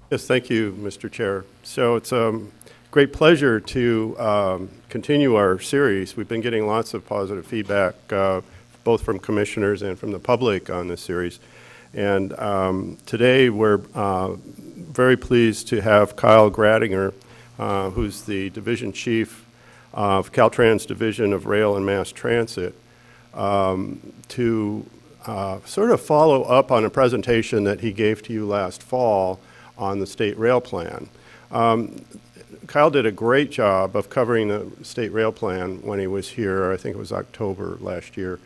Yes, thank you, Mr. Chair. So it's a great pleasure to continue our series. We've been getting lots of positive feedback, both from commissioners and from the public on this series. And today we're very pleased to have Kyle Gradinger, who's the Division Chief of Caltrans Division of Rail and Mass Transit, to sort of follow up on a presentation that he gave to you last fall on the state rail plan. Kyle did a great job of covering the state rail plan when he was here. I think it was October last year.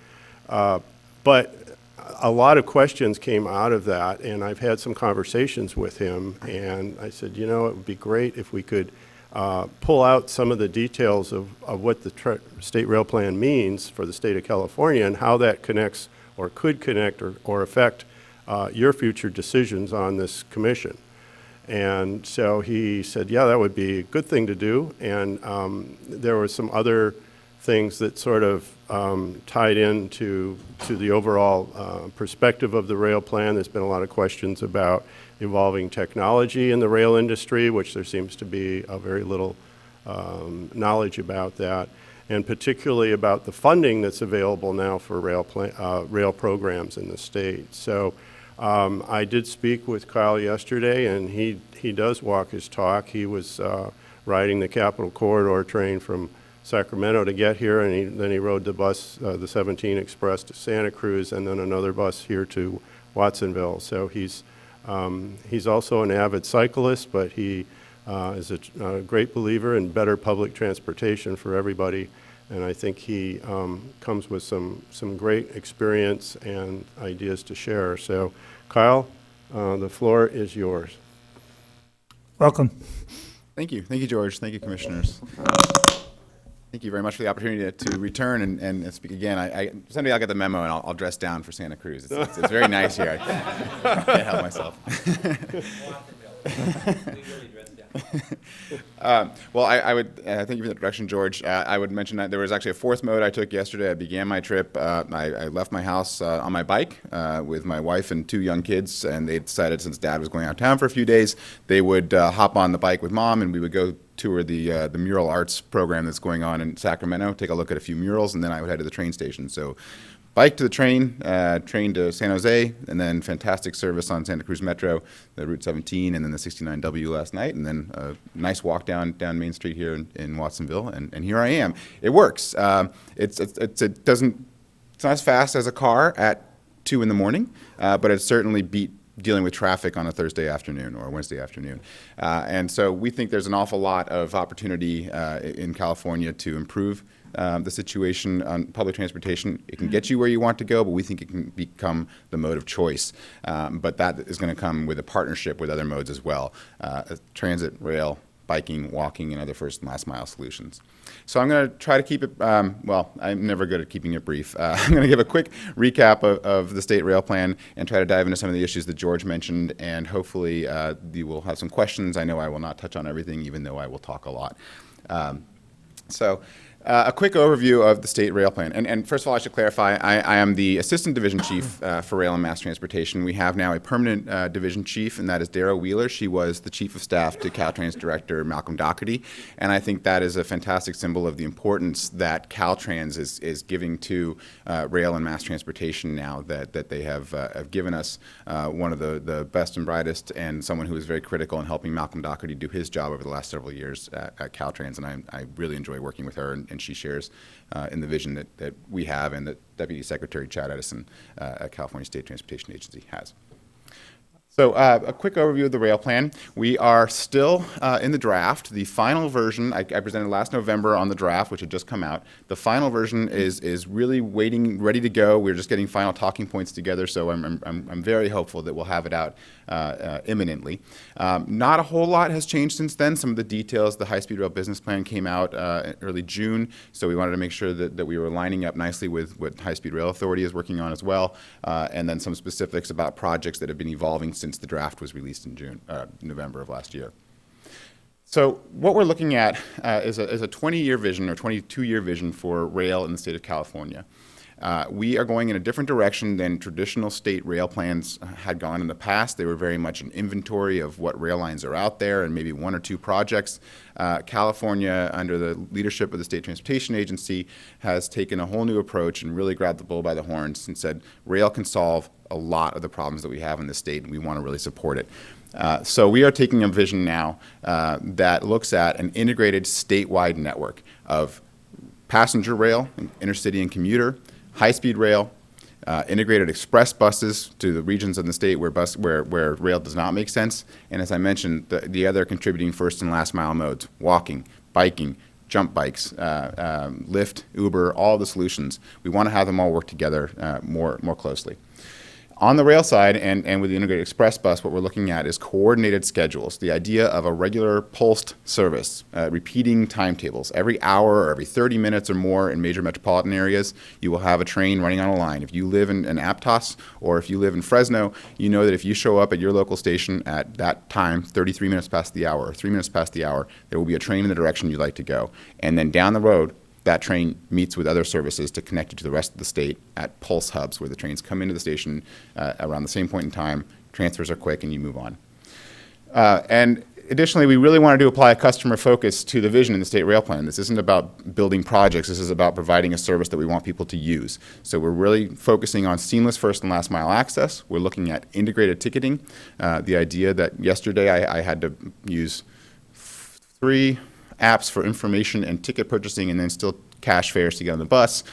But a lot of questions came out of that, and I've had some conversations with him, and I said, you know, it would be great if we could pull out some of the details of what the state rail plan means for the state of California and how that connects or could connect or affect your future decisions on this commission. And so he said, yeah, that would be a good thing to do. And there were some other things that sort of tied into the overall perspective of the rail plan. There's been a lot of questions about evolving technology in the rail industry, which there seems to be a very little knowledge about that, and particularly about the funding that's available now for rail programs in the state. So I did speak with Kyle yesterday, and he does walk his talk. He was riding the Capital Corridor train from Sacramento to get here, and then he rode the bus, the 17 Express to Santa Cruz, and then another bus here to Watsonville. So he's also an avid cyclist, but he is a great believer in better public transportation for everybody. And I think he comes with some great experience and ideas to share. So, Kyle, the floor is yours. Welcome. Thank you. Thank you, George. Thank you, commissioners. Thank you very much for the opportunity to return and speak again. Someday I'll get the memo and I'll dress down for Santa Cruz. It's very nice here. I can't help myself. Well, I would thank you for the introduction, George. I would mention that there was actually a fourth mode I took yesterday. I began my trip. I left my house on my bike with my wife and 2 young kids, and they decided since Dad was going out of town for a few days, they would hop on the bike with Mom, and we would go tour the mural arts program that's going on in Sacramento, take a look at a few murals, and then I would head to the train station. So bike to the train to San Jose, and then fantastic service on Santa Cruz Metro, the Route 17, and then the 69W last night, and then a nice walk down Main Street here in Watsonville, and here I am. It works. It's not as fast as a car at 2 in the morning, but it certainly beat dealing with traffic on a Thursday afternoon or Wednesday afternoon. And so we think there's an awful lot of opportunity in California to improve the situation on public transportation. It can get you where you want to go, but we think it can become the mode of choice. But that is going to come with a partnership with other modes as well, transit, rail, biking, walking, and other first and last mile solutions. So I'm going to try to keep it, well, I'm never good at keeping it brief. I'm going to give a quick recap of the state rail plan and try to dive into some of the issues that George mentioned, and hopefully you will have some questions. I know I will not touch on everything, even though I will talk a lot. A quick overview of the state rail plan. And first of all, I should clarify, I am the Assistant Division Chief for Rail and Mass Transportation. We have now a permanent Division Chief, and that is Darrah Wheeler. She was the Chief of Staff to Caltrans Director Malcolm Doherty. And I think that is a fantastic symbol of the importance that Caltrans is giving to rail and mass transportation now, that they have given us one of the best and brightest, and someone who is very critical in helping Malcolm Doherty do his job over the last several years at Caltrans. And I really enjoy working with her, and she shares in the vision that we have and that Deputy Secretary Chad Edison at California State Transportation Agency has. So a quick overview of the rail plan. We are still in the draft. The final version, I presented last November on the draft, which had just come out. The final version is really waiting, ready to go. We're just getting final talking points together, so I'm very hopeful that we'll have it out imminently. Not a whole lot has changed since then. Some of the details, the high-speed rail business plan came out early June, so we wanted to make sure that we were lining up nicely with what High-Speed Rail Authority is working on as well, and then some specifics about projects that have been evolving since the draft was released in November of last year. So what we're looking at is a 20-year vision or 22-year vision for rail in the state of California. We are going in a different direction than traditional state rail plans had gone in the past. They were very much an inventory of what rail lines are out there and maybe one or two projects. California, under the leadership of the State Transportation Agency, has taken a whole new approach and really grabbed the bull by the horns and said rail can solve a lot of the problems that we have in the state, and we want to really support it. So we are taking a vision now that looks at an integrated statewide network of passenger rail, intercity and commuter, high-speed rail, integrated express buses to the regions of the state where rail does not make sense, and as I mentioned, the other contributing first and last mile modes, walking, biking, jump bikes, Lyft, Uber, all the solutions. We want to have them all work together more closely. On the rail side and with the integrated express bus, what we're looking at is coordinated schedules, the idea of a regular pulsed service, repeating timetables. Every hour or every 30 minutes or more in major metropolitan areas, you will have a train running on a line. If you live in Aptos or if you live in Fresno, you know that if you show up at your local station at that time, 33 minutes past the hour or 3 minutes past the hour, there will be a train in the direction you'd like to go. And then down the road, that train meets with other services to connect you to the rest of the state at pulse hubs where the trains come into the station around the same point in time, transfers are quick, and you move on. And additionally, we really wanted to apply a customer focus to the vision in the state rail plan. This isn't about building projects. This is about providing a service that we want people to use. So we're really focusing on seamless first and last mile access. We're looking at integrated ticketing. The idea that yesterday I had to use 3 apps for information and ticket purchasing and then still cash fares to get on the bus.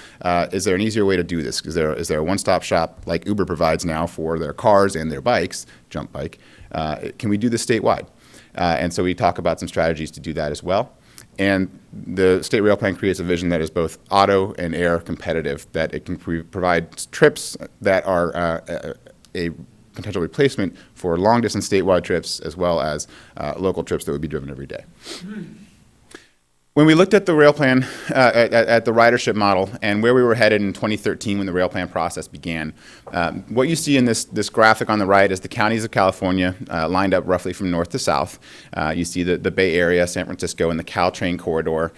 Is there an easier way to do this? Is there a one-stop shop like Uber provides now for their cars and their bikes, jump bike? Can we do this statewide? And so we talk about some strategies to do that as well. And the state rail plan creates a vision that is both auto and air competitive, that it can provide trips that are a potential replacement for long-distance statewide trips as well as local trips that would be driven every day. When we looked at the rail plan, at the ridership model and where we were headed in 2013 when the rail plan process began, what you see in this graphic on the right is the counties of California lined up roughly from north to south. You see the Bay Area, San Francisco, and the Caltrain corridor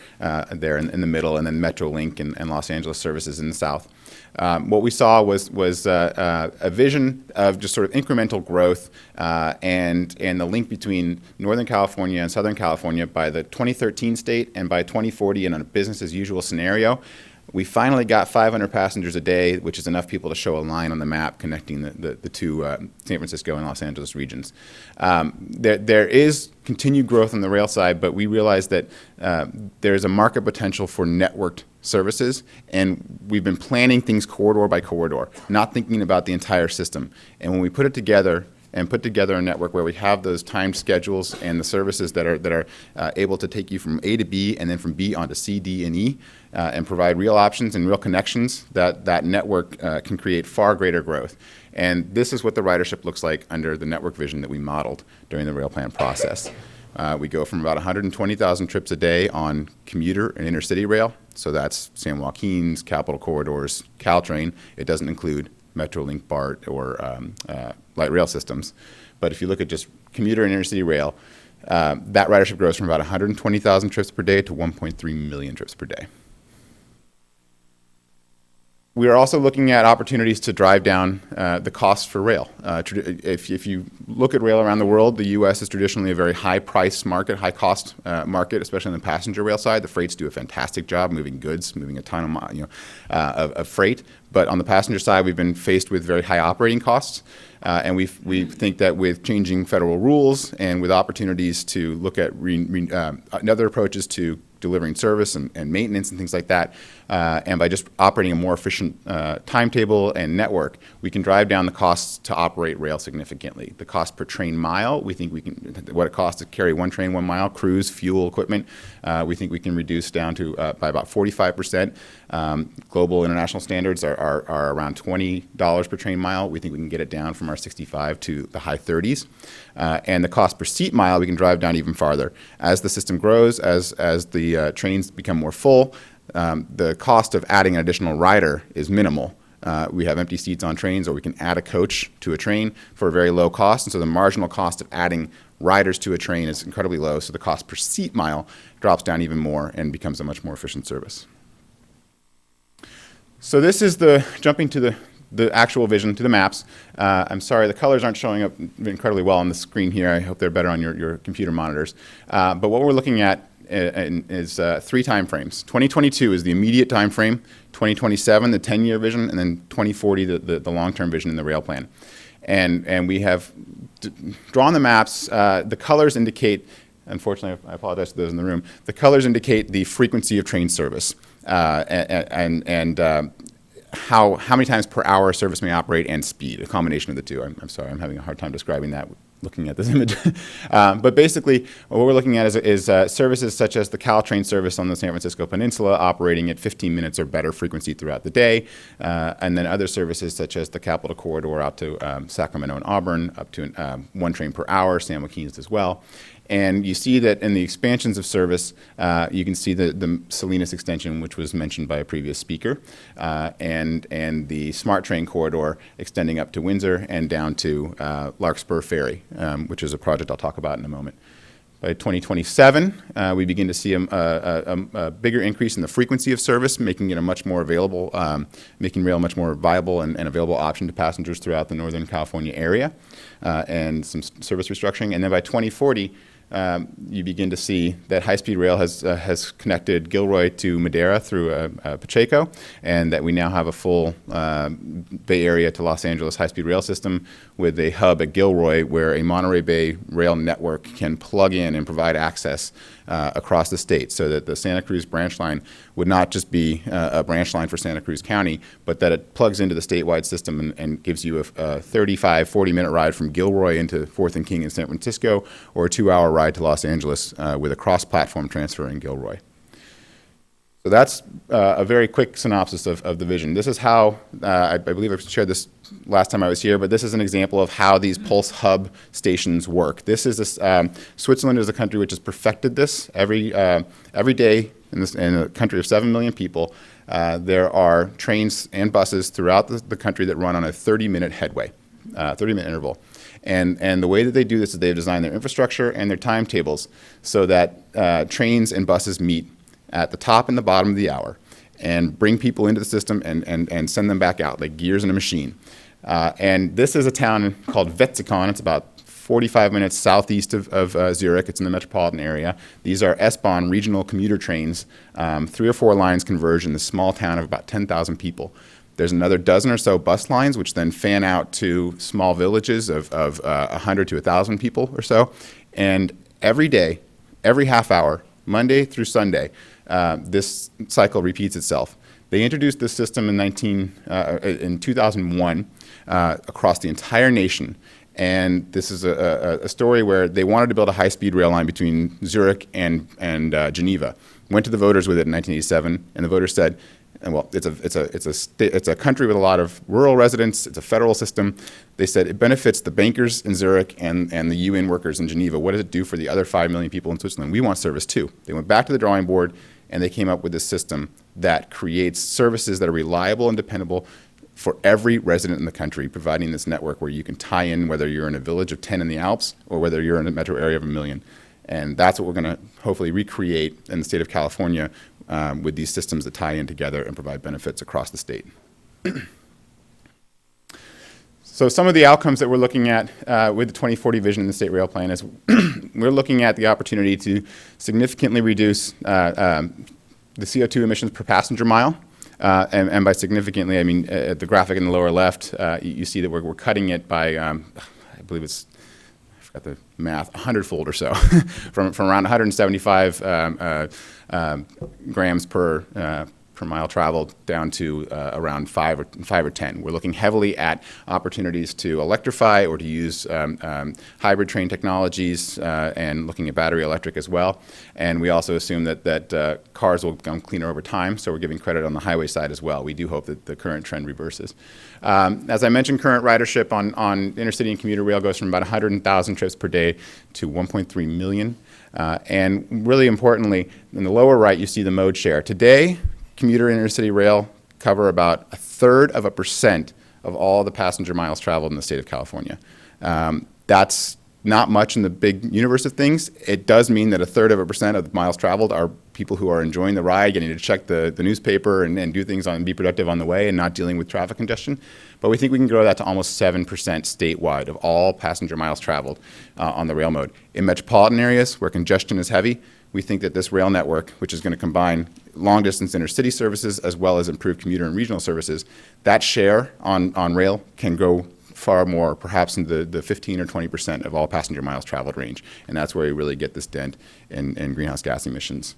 there in the middle, and then Metrolink and Los Angeles services in the south. What we saw was a vision of just sort of incremental growth and the link between Northern California and Southern California by the 2013 state and by 2040 in a business as usual scenario. We finally got 500 passengers a day, which is enough people to show a line on the map connecting the two San Francisco and Los Angeles regions. There is continued growth on the rail side, but we realize that there's a market potential for networked services, and we've been planning things corridor by corridor, not thinking about the entire system. And when we put it together and put together a network where we have those timed schedules and the services that are able to take you from A to B and then from B onto C, D, and E, and provide real options and real connections, that network can create far greater growth. And this is what the ridership looks like under the network vision that we modeled during the rail plan process. We go from about 120,000 trips a day on commuter and intercity rail, so that's San Joaquin's, Capital Corridors, Caltrain. It doesn't include Metrolink, BART, or light rail systems. But if you look at just commuter and intercity rail, that ridership grows from about 120,000 trips per day to 1.3 million trips per day. We are also looking at opportunities to drive down the cost for rail. If you look at rail around the world, the U.S. is traditionally a very high-price market, high-cost market, especially on the passenger rail side. The freights do a fantastic job moving goods, moving a ton of freight. But on the passenger side, we've been faced with very high operating costs. And we think that with changing federal rules and with opportunities to look at other approaches to delivering service and maintenance and things like that, and by just operating a more efficient timetable and network, we can drive down the costs to operate rail significantly. The cost per train mile, we think what it costs to carry one train 1 mile, crews, fuel, equipment, we think we can reduce down to by about 45%. Global international standards are around $20 per train mile. We think we can get it down from our 65 to the high 30s. And the cost per seat mile, we can drive down even farther. As the system grows, as the trains become more full, the cost of adding an additional rider is minimal. We have empty seats on trains, or we can add a coach to a train for a very low cost. And so the marginal cost of adding riders to a train is incredibly low. So the cost per seat mile drops down even more and becomes a much more efficient service. So this is jumping to the actual vision, to the maps. I'm sorry, the colors aren't showing up incredibly well on the screen here. I hope they're better on your computer monitors. But what we're looking at is 3 time frames. 2022 is the immediate time frame, 2027, the 10-year vision, and then 2040, the long-term vision in the rail plan. And we have drawn the maps. The colors indicate, unfortunately, I apologize to those in the room, the colors indicate the frequency of train service and how many times per hour service may operate and speed, a combination of the two. I'm sorry, I'm having a hard time describing that looking at this image. But basically, what we're looking at is services such as the Caltrans service on the San Francisco Peninsula operating at 15 minutes or better frequency throughout the day, and then other services such as the Capitol Corridor out to Sacramento and Auburn, up to 1 train per hour, San Joaquin's as well. And you see that in the expansions of service, you can see the Salinas extension, which was mentioned by a previous speaker, and the Smart Train corridor extending up to Windsor and down to Larkspur Ferry, which is a project I'll talk about in a moment. By 2027, we begin to see a bigger increase in the frequency of service, making it a much more available, making rail a much more viable and available option to passengers throughout the Northern California area, and some service restructuring. And then by 2040, you begin to see that high-speed rail has connected Gilroy to Madera through Pacheco, and that we now have a full Bay Area to Los Angeles high-speed rail system with a hub at Gilroy where a Monterey Bay rail network can plug in and provide access across the state, so that the Santa Cruz branch line would not just be a branch line for Santa Cruz County, but that it plugs into the statewide system and gives you a 35, 40-minute ride from Gilroy into 4th and King in San Francisco, or a 2-hour ride to Los Angeles with a cross-platform transfer in Gilroy. So that's a very quick synopsis of the vision. This is how, I believe I shared this last time I was here, but this is an example of how these pulse hub stations work. This is Switzerland is a country which has perfected this. Every day in a country of 7 million people, there are trains and buses throughout the country that run on a 30-minute headway, 30-minute interval. And the way that they do this is they've designed their infrastructure and their timetables so that trains and buses meet at the top and the bottom of the hour and bring people into the system and send them back out like gears in a machine. And this is a town called Wetzikon. It's about 45 minutes southeast of Zurich. It's in the metropolitan area. These are S-Bahn regional commuter trains, 3 or 4 lines converge in this small town of about 10,000 people. There's another dozen or so bus lines, which then fan out to small villages of 100 to 1,000 people or so. And every day, every half hour, Monday through Sunday, this cycle repeats itself. They introduced this system in 2001 across the entire nation. And this is a story where they wanted to build a high-speed rail line between Zurich and Geneva. Went to the voters with it in 1987, and the voters said, well, it's a country with a lot of rural residents. It's a federal system. They said it benefits the bankers in Zurich and the UN workers in Geneva. What does it do for the other 5 million people in Switzerland? We want service too. They went back to the drawing board, and they came up with this system that creates services that are reliable and dependable for every resident in the country, providing this network where you can tie in whether you're in a village of 10 in the Alps or whether you're in a metro area of 1 million. And that's what we're going to hopefully recreate in the state of California with these systems that tie in together and provide benefits across the state. So some of the outcomes that we're looking at with the 2040 vision in the state rail plan is we're looking at the opportunity to significantly reduce the CO2 emissions per passenger mile. And by significantly, I mean the graphic in the lower left, you see that we're cutting it by, I believe it's, I forgot the math, 100-fold or so, from around 175 grams per mile traveled down to around 5 or 10. We're looking heavily at opportunities to electrify or to use hybrid train technologies and looking at battery electric as well. And we also assume that cars will become cleaner over time, so we're giving credit on the highway side as well. We do hope that the current trend reverses. As I mentioned, current ridership on intercity and commuter rail goes from about 100,000 trips per day to 1.3 million. And really importantly, in the lower right, you see the mode share. Today, commuter and intercity rail cover about 1/3% of all the passenger miles traveled in the state of California. That's not much in the big universe of things. It does mean that 1/3% of the miles traveled are people who are enjoying the ride, getting to check the newspaper and do things and be productive on the way and not dealing with traffic congestion. But we think we can grow that to almost 7% statewide of all passenger miles traveled on the rail mode. In metropolitan areas where congestion is heavy, we think that this rail network, which is going to combine long-distance intercity services as well as improved commuter and regional services, that share on rail can go far more, perhaps in the 15 or 20% of all passenger miles traveled range. And that's where we really get this dent in greenhouse gas emissions.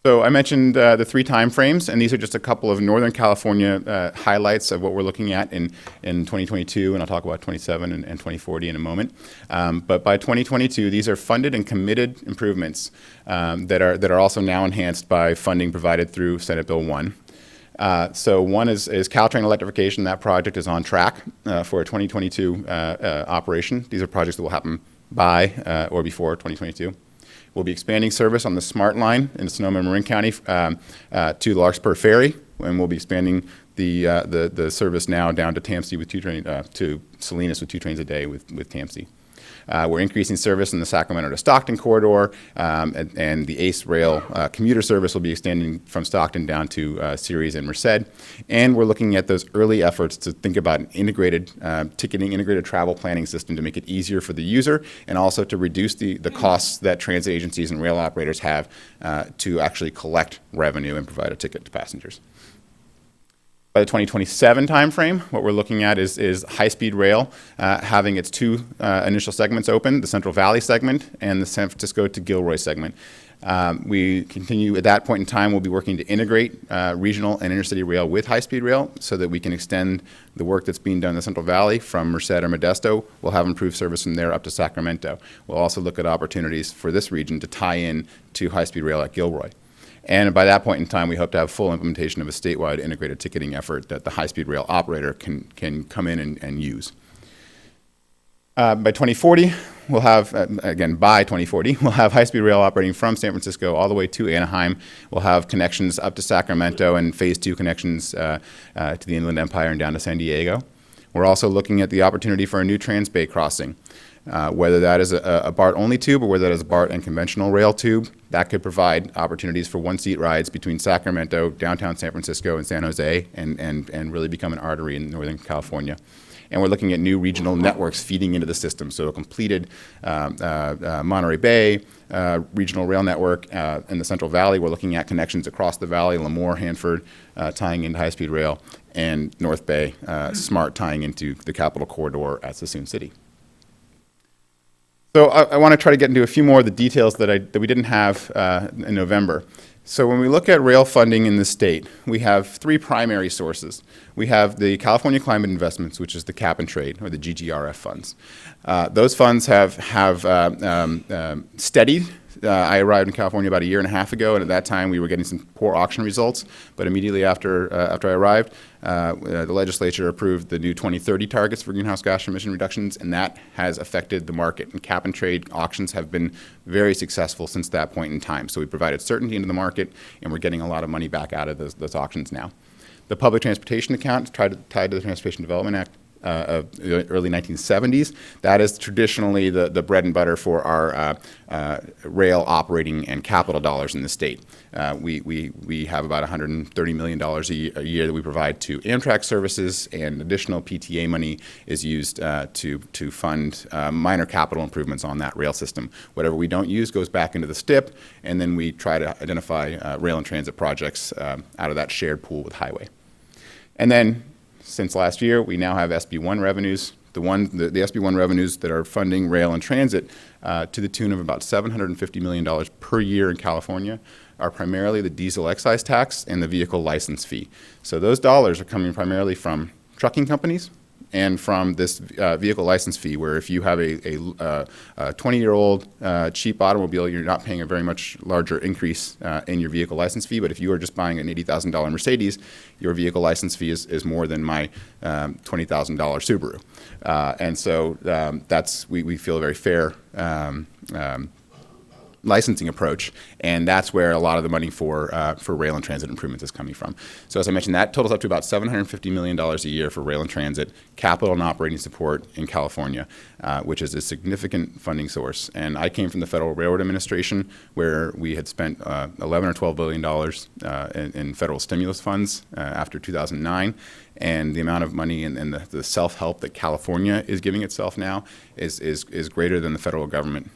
So I mentioned the 3 time frames, and these are just a couple of Northern California highlights of what we're looking at in 2022, and I'll talk about 27 and 2040 in a moment. But by 2022, these are funded and committed improvements that are also now enhanced by funding provided through Senate Bill 1. So one is Caltrans electrification. That project is on track for a 2022 operation. These are projects that will happen by or before 2022. We'll be expanding service on the Smart Line in Sonoma and Marin County to the Larkspur Ferry, and we'll be expanding the service now down to Tampsey with 2 trains, to Salinas with 2 trains a day with Tampsey. We're increasing service in the Sacramento to Stockton corridor, and the ACE Rail commuter service will be extending from Stockton down to Ceres and Merced. And we're looking at those early efforts to think about an integrated ticketing, integrated travel planning system to make it easier for the user and also to reduce the costs that transit agencies and rail operators have to actually collect revenue and provide a ticket to passengers. By the 2027 timeframe, what we're looking at is high-speed rail having its 2 initial segments open, the Central Valley segment and the San Francisco to Gilroy segment. We continue at that point in time, we'll be working to integrate regional and intercity rail with high-speed rail so that we can extend the work that's being done in the Central Valley from Merced or Modesto. We'll have improved service from there up to Sacramento. We'll also look at opportunities for this region to tie in to high-speed rail at Gilroy. And by that point in time, we hope to have full implementation of a statewide integrated ticketing effort that the high-speed rail operator can come in and use. By 2040, we'll have, again, by 2040, we'll have high-speed rail operating from San Francisco all the way to Anaheim. We'll have connections up to Sacramento and phase 2 connections to the Inland Empire and down to San Diego. We're also looking at the opportunity for a new Trans-Bay crossing. Whether that is a BART-only tube or whether that is a BART and conventional rail tube, that could provide opportunities for one-seat rides between Sacramento, downtown San Francisco, and San Jose, and really become an artery in Northern California. And we're looking at new regional networks feeding into the system. So a completed Monterey Bay regional rail network in the Central Valley. We're looking at connections across the valley, Lemoore, Hanford, tying into high-speed rail, and North Bay, SMART tying into the Capital Corridor at Sassoon City. So I want to try to get into a few more of the details that we didn't have in November. So when we look at rail funding in the state, we have 3 primary sources. We have the California Climate Investments, which is the cap and trade, or the GGRF funds. Those funds have steadied. I arrived in California about 1.5 years ago, and at that time we were getting some poor auction results. But immediately after I arrived, the legislature approved the new 2030 targets for greenhouse gas emission reductions, and that has affected the market. And cap and trade auctions have been very successful since that point in time. So we provided certainty into the market, and we're getting a lot of money back out of those auctions now. The public transportation account tied to the Transportation Development Act of the early 1970s. That is traditionally the bread and butter for our rail operating and capital dollars in the state. We have about $130 million a year that we provide to Amtrak services, and additional PTA money is used to fund minor capital improvements on that rail system. Whatever we don't use goes back into the STIP, and then we try to identify rail and transit projects out of that shared pool with highway. And then since last year, we now have SB1 revenues. The SB1 revenues that are funding rail and transit to the tune of about $750 million per year in California are primarily the diesel excise tax and the vehicle license fee. So those dollars are coming primarily from trucking companies and from this vehicle license fee, where if you have a 20-year-old cheap automobile, you're not paying a very much larger increase in your vehicle license fee. But if you are just buying an $80,000 Mercedes, your vehicle license fee is more than my $20,000 Subaru. And so we feel a very fair licensing approach, and that's where a lot of the money for rail and transit improvements is coming from. So as I mentioned, that totals up to about $750 million a year for rail and transit, capital and operating support in California, which is a significant funding source. And I came from the Federal Railroad Administration, where we had spent $11 or $12 billion in federal stimulus funds after 2009. And the amount of money and the self-help that California is giving itself now is greater than the federal government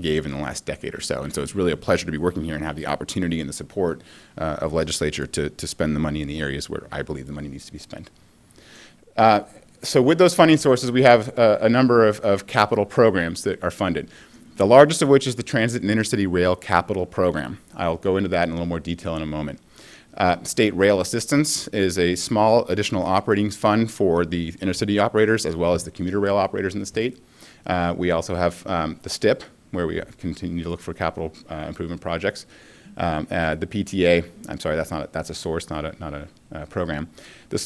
gave in the last decade or so. And so it's really a pleasure to be working here and have the opportunity and the support of legislature to spend the money in the areas where I believe the money needs to be spent. So with those funding sources, we have a number of capital programs that are funded. The largest of which is the Transit and Intercity Rail Capital Program. I'll go into that in a little more detail in a moment. State Rail Assistance is a small additional operating fund for the intercity operators as well as the commuter rail operators in the state. We also have the STIP, where we continue to look for capital improvement projects. The PTA, I'm sorry, that's a source, not a program.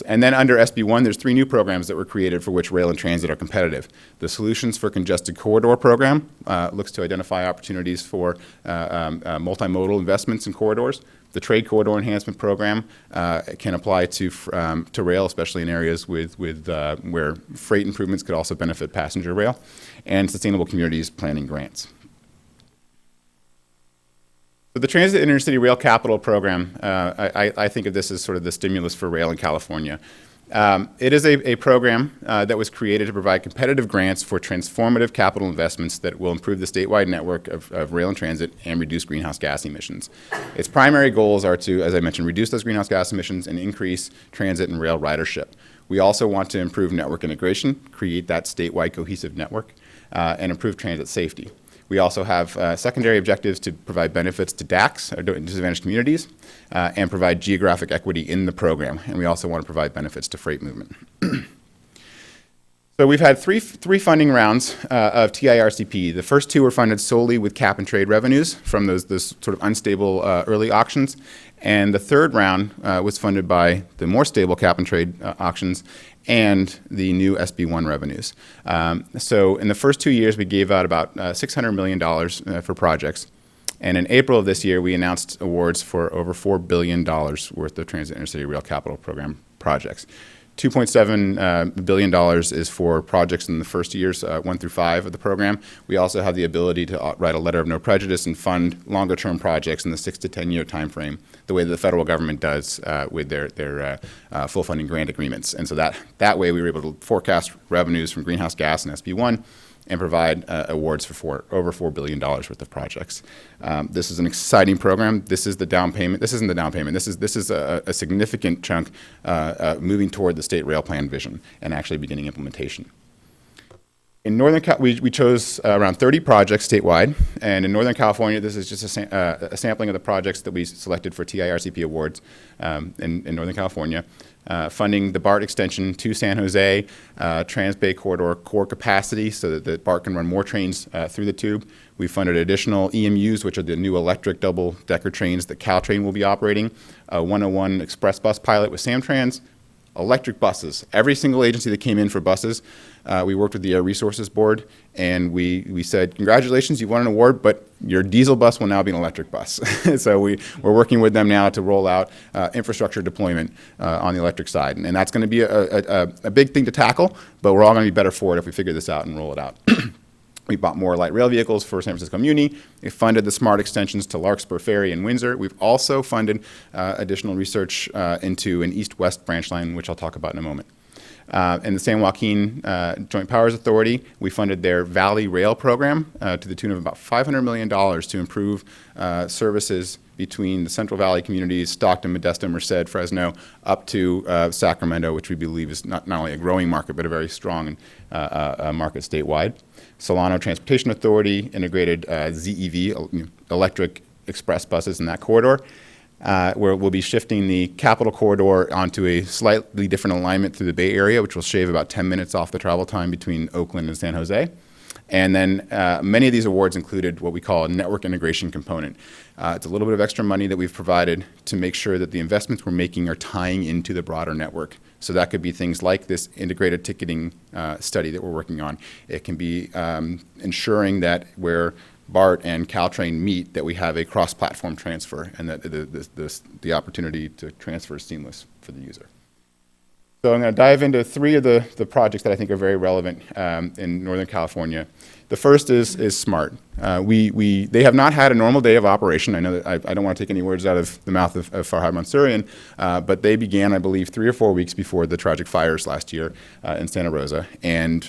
And then under SB1, there's 3 new programs that were created for which rail and transit are competitive. The Solutions for Congested Corridor program looks to identify opportunities for multimodal investments in corridors. The Trade Corridor Enhancement Program can apply to rail, especially in areas where freight improvements could also benefit passenger rail, and Sustainable Communities Planning grants. So the Transit Intercity Rail Capital Program, I think of this as sort of the stimulus for rail in California. It is a program that was created to provide competitive grants for transformative capital investments that will improve the statewide network of rail and transit and reduce greenhouse gas emissions. Its primary goals are to, as I mentioned, reduce those greenhouse gas emissions and increase transit and rail ridership. We also want to improve network integration, create that statewide cohesive network, and improve transit safety. We also have secondary objectives to provide benefits to DACs, or disadvantaged communities, and provide geographic equity in the program. And we also want to provide benefits to freight movement. So we've had three funding rounds of TIRCP. The first 2 were funded solely with cap and trade revenues from those sort of unstable early auctions. And the third round was funded by the more stable cap and trade auctions and the new SB1 revenues. So in the first 2 years, we gave out about $600 million for projects. And in April of this year, we announced awards for over $4 billion worth of Transit Intercity Rail Capital Program projects. $2.7 billion is for projects in the first years, 1 through 5 of the program. We also have the ability to write a letter of no prejudice and fund longer-term projects in the 6 to 10-year time frame, the way that the federal government does with their full funding grant agreements. And so that way we were able to forecast revenues from greenhouse gas and SB1 and provide awards for over $4 billion worth of projects. This is an exciting program. This is the down payment. This isn't the down payment. This is a significant chunk moving toward the state rail plan vision and actually beginning implementation. In Northern we chose around 30 projects statewide, and in Northern California, this is just a sampling of the projects that we selected for TIRCP awards in Northern California. Funding the BART extension to San Jose, Trans-Bay Corridor core capacity so that the BART can run more trains through the tube. We funded additional EMUs, which are the new electric double-decker trains that Caltrans will be operating, a 101 express bus pilot with Samtrans, electric buses. Every single agency that came in for buses, we worked with the Air Resources Board, and we said, congratulations, you've won an award, but your diesel bus will now be an electric bus. So we're working with them now to roll out infrastructure deployment on the electric side. And that's going to be a big thing to tackle, but we're all going to be better for it if we figure this out and roll it out. We bought more light rail vehicles for San Francisco Muni. We funded the smart extensions to Larkspur Ferry and Windsor. We've also funded additional research into an east-west branch line, which I'll talk about in a moment. In the San Joaquin Joint Powers Authority, we funded their Valley Rail program to the tune of about $500 million to improve services between the Central Valley communities, Stockton, Modesto, Merced, Fresno, up to Sacramento, which we believe is not only a growing market, but a very strong market statewide. Solano Transportation Authority integrated ZEV, electric express buses in that corridor, where we'll be shifting the Capital Corridor onto a slightly different alignment through the Bay Area, which will shave about 10 minutes off the travel time between Oakland and San Jose. And then many of these awards included what we call a network integration component. It's a little bit of extra money that we've provided to make sure that the investments we're making are tying into the broader network. So that could be things like this integrated ticketing study that we're working on. It can be ensuring that where BART and Caltrain meet, that we have a cross-platform transfer, and that the opportunity to transfer is seamless for the user. So I'm going to dive into three of the projects that I think are very relevant in Northern California. The first is SMART. They have not had a normal day of operation. I know that I don't want to take any words out of the mouth of Farhad Mansourian, but they began, I believe, 3 or 4 weeks before the tragic fires last year in Santa Rosa. And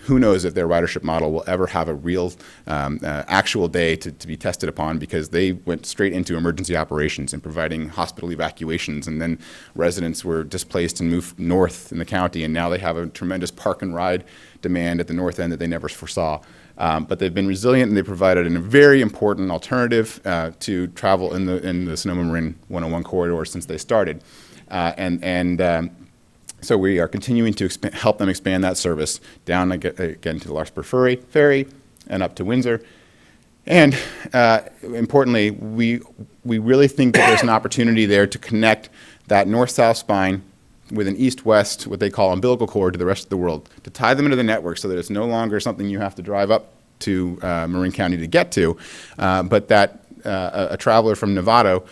who knows if their ridership model will ever have a real actual day to be tested upon, because they went straight into emergency operations and providing hospital evacuations, and then residents were displaced and moved north in the county, and now they have a tremendous park and ride demand at the north end that they never foresaw. But they've been resilient, and they provided a very important alternative to travel in the Sonoma Marin 101 corridor since they started. So we are continuing to help them expand that service down again to the Larkspur Ferry and up to Windsor. And importantly, we really think that there's an opportunity there to connect that north-south spine with an east-west, what they call umbilical cord, to the rest of the world, to tie them into the network so that it's no longer something you have to drive up to Marin County to get to, but that a traveler from Novato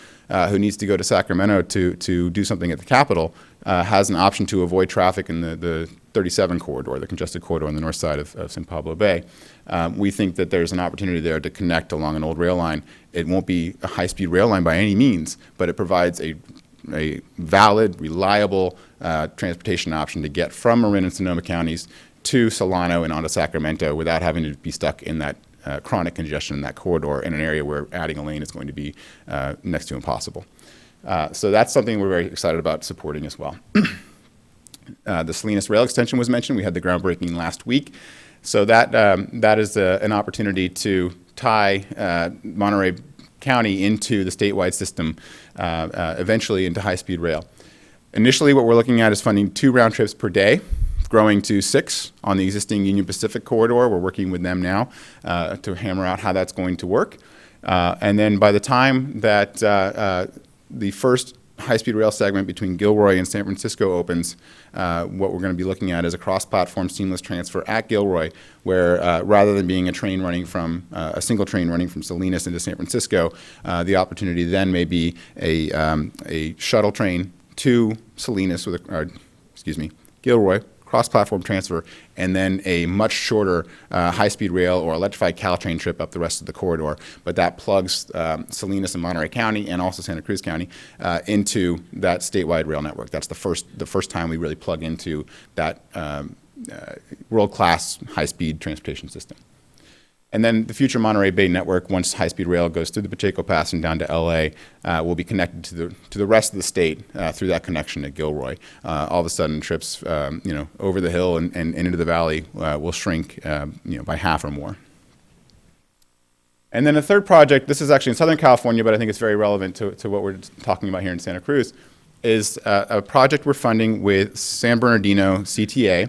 who needs to go to Sacramento to do something at the Capitol has an option to avoid traffic in the 37 corridor, the congested corridor on the north side of San Pablo Bay. We think that there's an opportunity there to connect along an old rail line. It won't be a high-speed rail line by any means, but it provides a valid, reliable transportation option to get from Marin and Sonoma counties to Solano and onto Sacramento without having to be stuck in that chronic congestion in that corridor in an area where adding a lane is going to be next to impossible. So that's something we're very excited about supporting as well. The Salinas Rail Extension was mentioned. We had the groundbreaking last week. So that is an opportunity to tie Monterey County into the statewide system, eventually into high-speed rail. Initially, what we're looking at is funding 2 round trips per day, growing to 6 on the existing Union Pacific corridor. We're working with them now to hammer out how that's going to work. And then by the time that the first high-speed rail segment between Gilroy and San Francisco opens, what we're going to be looking at is a cross-platform seamless transfer at Gilroy, where rather than being a train running from a single train running from Salinas into San Francisco, the opportunity then may be a shuttle train to Salinas Gilroy, cross-platform transfer, and then a much shorter high-speed rail or electrified Caltrain trip up the rest of the corridor. But that plugs Salinas and Monterey County and also Santa Cruz County into that statewide rail network. That's the first time we really plug into that world-class high-speed transportation system. And then the future Monterey Bay network, once high-speed rail goes through the Pacheco Pass and down to LA, will be connected to the rest of the state through that connection at Gilroy. All of a sudden, trips over the hill and into the valley will shrink by half or more. And then a third project, this is actually in Southern California, but I think it's very relevant to what we're talking about here in Santa Cruz, is a project we're funding with San Bernardino CTA.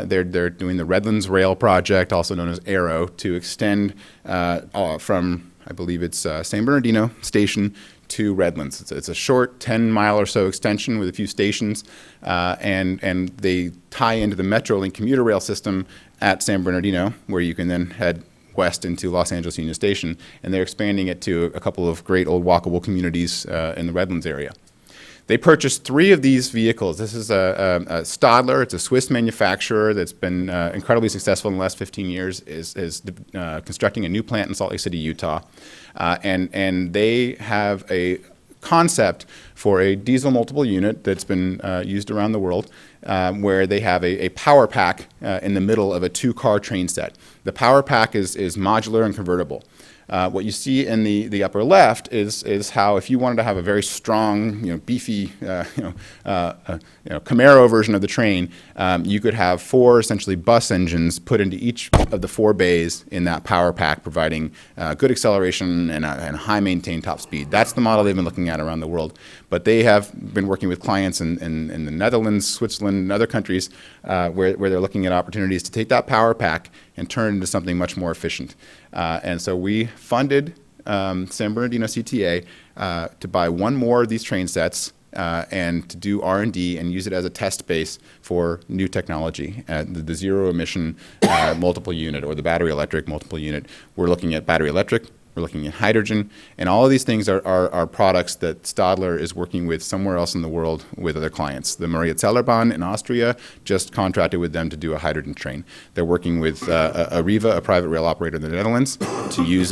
They're doing the Redlands Rail Project, also known as ARROW, to extend from, I believe it's San Bernardino Station to Redlands. It's a short 10-mile or so extension with a few stations, and they tie into the Metrolink commuter rail system at San Bernardino, where you can then head west into Los Angeles Union Station, and they're expanding it to a couple of great old walkable communities in the Redlands area. They purchased 3 of these vehicles. This is a Stadler. It's a Swiss manufacturer that's been incredibly successful in the last 15 years, is constructing a new plant in Salt Lake City, Utah. And they have a concept for a diesel multiple unit that's been used around the world, where they have a power pack in the middle of a 2-car train set. The power pack is modular and convertible. What you see in the upper left is how, if you wanted to have a very strong, beefy, Camaro version of the train, you could have 4 essentially bus engines put into each of the 4 bays in that power pack, providing good acceleration and high maintained top speed. That's the model they've been looking at around the world. But they have been working with clients in the Netherlands, Switzerland, and other countries where they're looking at opportunities to take that power pack and turn it into something much more efficient. And so we funded San Bernardino CTA to buy 1 more of these train sets and to do R&D and use it as a test base for new technology. The zero emission multiple unit, or the battery electric multiple unit. We're looking at battery electric, we're looking at hydrogen, and all of these things are products that Stadler is working with somewhere else in the world with other clients. The Maria Zellerbahn in Austria just contracted with them to do a hydrogen train. They're working with Arriva, a private rail operator in the Netherlands, to use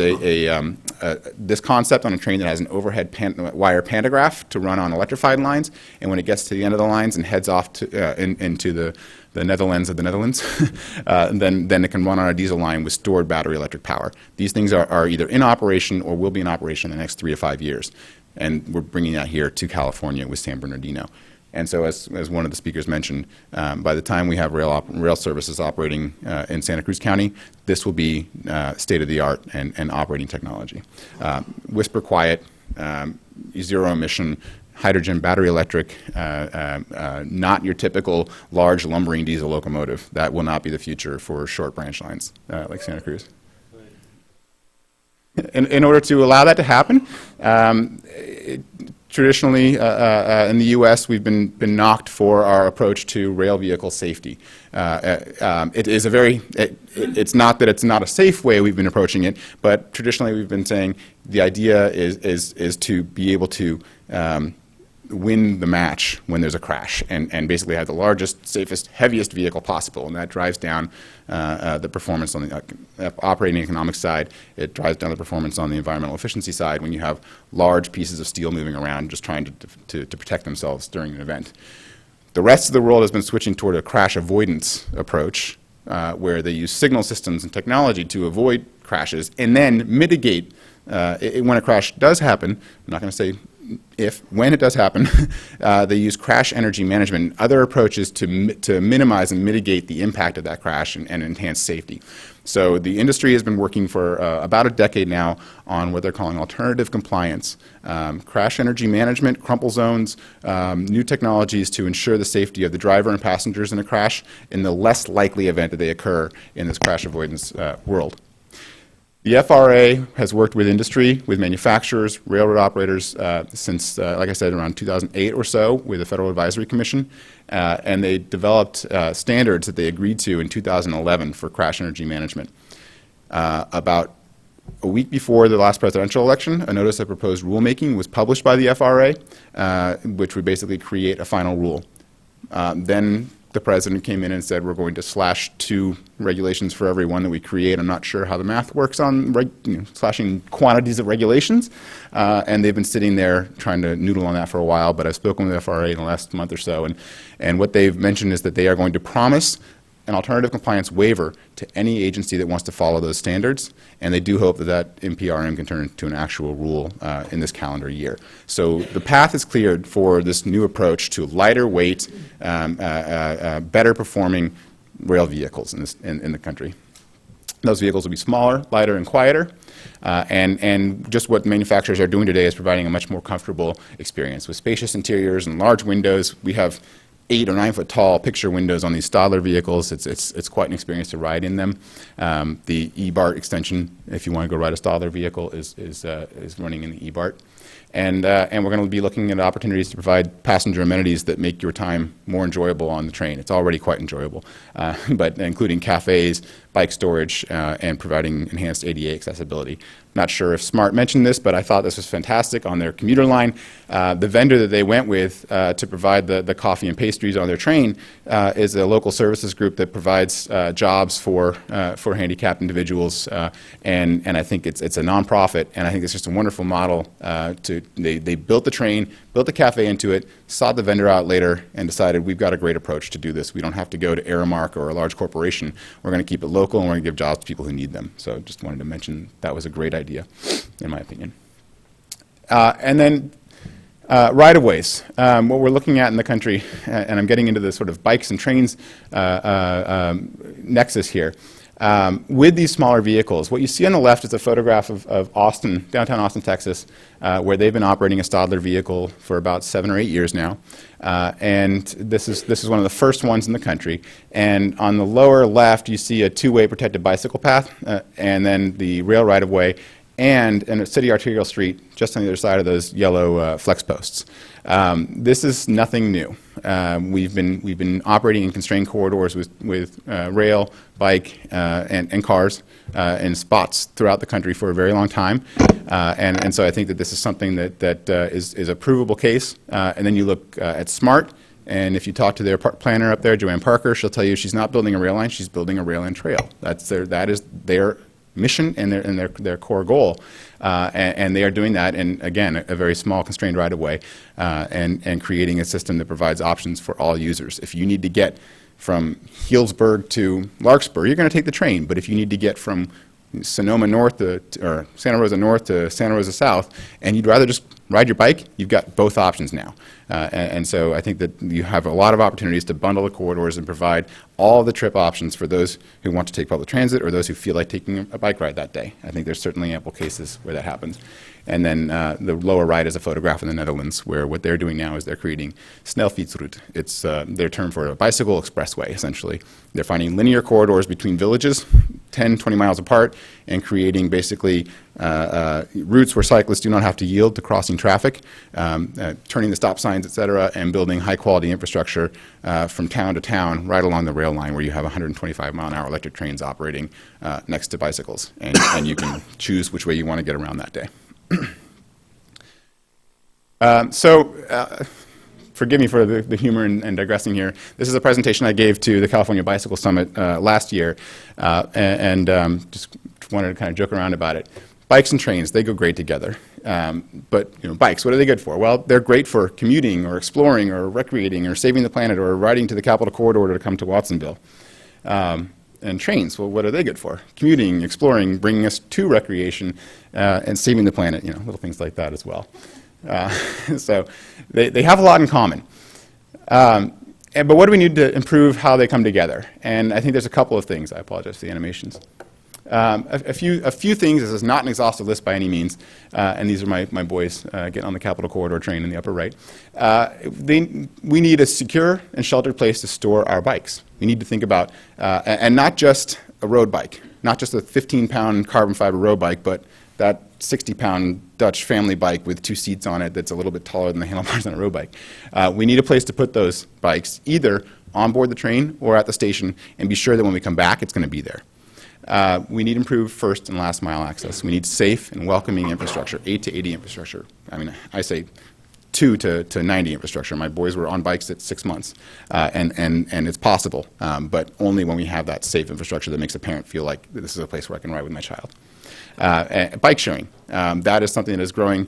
this concept on a train that has an overhead wire pantograph to run on electrified lines, and when it gets to the end of the lines and heads off to, into the Netherlands of the Netherlands, then it can run on a diesel line with stored battery electric power. These things are either in operation or will be in operation in the next 3 to 5 years. And we're bringing that here to California with San Bernardino. And so as one of the speakers mentioned, by the time we have rail services operating in Santa Cruz County, this will be state-of-the-art and operating technology. Whisper quiet, zero emission, hydrogen, battery electric, not your typical large lumbering diesel locomotive. That will not be the future for short branch lines like Santa Cruz. In order to allow that to happen, traditionally in the U.S. we've been knocked for our approach to rail vehicle safety. It is it's not that it's not a safe way we've been approaching it, but traditionally we've been saying the idea is to be able to win the match when there's a crash, and basically have the largest, safest, heaviest vehicle possible, and that drives down the performance on the operating economic side. It drives down the performance on the environmental efficiency side when you have large pieces of steel moving around just trying to protect themselves during an event. The rest of the world has been switching toward a crash avoidance approach, where they use signal systems and technology to avoid crashes and then mitigate when a crash does happen. I'm not going to say when it does happen, they use crash energy management and other approaches to minimize and mitigate the impact of that crash and enhance safety. So the industry has been working for about a decade now on what they're calling alternative compliance, crash energy management, crumple zones, new technologies to ensure the safety of the driver and passengers in a crash in the less likely event that they occur in this crash avoidance world. The FRA has worked with industry, with manufacturers, railroad operators since, like I said, around 2008 or so with the Federal Advisory Commission, and they developed standards that they agreed to in 2011 for crash energy management. About a week before the last presidential election, a notice of proposed rulemaking was published by the FRA, which would basically create a final rule. Then the president came in and said, we're going to slash 2 regulations for every one that we create. I'm not sure how the math works on slashing quantities of regulations. And they've been sitting there trying to noodle on that for a while, but I've spoken with the FRA in the last month or so. And what they've mentioned is that they are going to promise an alternative compliance waiver to any agency that wants to follow those standards, and they do hope that NPRM can turn into an actual rule in this calendar year. So the path is cleared for this new approach to lighter weight, better performing rail vehicles in the country. Those vehicles will be smaller, lighter, and quieter, and just what manufacturers are doing today is providing a much more comfortable experience. With spacious interiors and large windows, we have 8 or 9 foot tall picture windows on these Stadler vehicles. It's quite an experience to ride in them. The E-BART extension, if you want to go ride a Stadler vehicle, is running in the E-BART. And we're going to be looking at opportunities to provide passenger amenities that make your time more enjoyable on the train. It's already quite enjoyable, but including cafes, bike storage, and providing enhanced ADA accessibility. Not sure if SMART mentioned this, but I thought this was fantastic on their commuter line. The vendor that they went with to provide the coffee and pastries on their train is a local services group that provides jobs for handicapped individuals, and I think it's a nonprofit, and I think it's just a wonderful model. They built the train, built the cafe into it, sought the vendor out later, and decided we've got a great approach to do this. We don't have to go to Aramark or a large corporation. We're going to keep it local, and we're going to give jobs to people who need them. So just wanted to mention that was a great idea, in my opinion. And then right-of-ways. What we're looking at in the country, and I'm getting into the sort of bikes and trains nexus here. With these smaller vehicles, what you see on the left is a photograph of Austin, downtown Austin, Texas, where they've been operating a Stadler vehicle for about 7 or 8 years now. And this is one of the first ones in the country. And on the lower left, you see a 2-way protected bicycle path, and then the rail right-of-way. and a city arterial street just on the other side of those yellow flex posts. This is nothing new. We've been operating in constrained corridors with rail, bike, and cars in spots throughout the country for a very long time, and so I think that this is something that is a provable case. And then you look at SMART, and if you talk to their planner up there, Joanne Parker, she'll tell you she's not building a rail line; she's building a rail and trail. That is their mission and their core goal, and they are doing that in, again, a very small constrained right of way, and creating a system that provides options for all users. If you need to get from Healdsburg to Larkspur, you're going to take the train. But if you need to get from Sonoma North or Santa Rosa North to Santa Rosa South, and you'd rather just ride your bike, you've got both options now. And so I think that you have a lot of opportunities to bundle the corridors and provide all the trip options for those who want to take public transit or those who feel like taking a bike ride that day. I think there's certainly ample cases where that happens. And then the lower right is a photograph in the Netherlands, where what they're doing now is they're creating snelfietsroute. It's their term for a bicycle expressway, essentially. They're finding linear corridors between villages, 10, 20 miles apart, and creating basically routes where cyclists do not have to yield to crossing traffic, turning the stop signs, et cetera, and building high-quality infrastructure from town to town right along the rail line, where you have 125-mile-an-hour electric trains operating next to bicycles, and you can choose which way you want to get around that day. Forgive me for the humor and digressing here. This is a presentation I gave to the California Bicycle Summit last year, and just wanted to kind of joke around about it. Bikes and trains, they go great together. But bikes, what are they good for? Well, they're great for commuting or exploring or recreating or saving the planet or riding to the Capitol Corridor to come to Watsonville. And trains, well, what are they good for? Commuting, exploring, bringing us to recreation, and saving the planet, little things like that as well. So they have a lot in common. But what do we need to improve how they come together? And I think there's a couple of things. I apologize for the animations. A few things. This is not an exhaustive list by any means, and these are my boys getting on the Capitol Corridor train in the upper right. We need a secure and sheltered place to store our bikes. We need to think about, and not just a road bike, not just a 15-pound carbon fiber road bike, but that 60-pound Dutch family bike with 2 seats on it that's a little bit taller than the handlebars on a road bike. We need a place to put those bikes, either on board the train or at the station, and be sure that when we come back, it's going to be there. We need improved first and last mile access. We need safe and welcoming infrastructure, 8 to 80 infrastructure. I mean, I say 2 to 90 infrastructure. My boys were on bikes at 6 months, and it's possible, but only when we have that safe infrastructure that makes a parent feel like this is a place where I can ride with my child. Bike sharing, that is something that is growing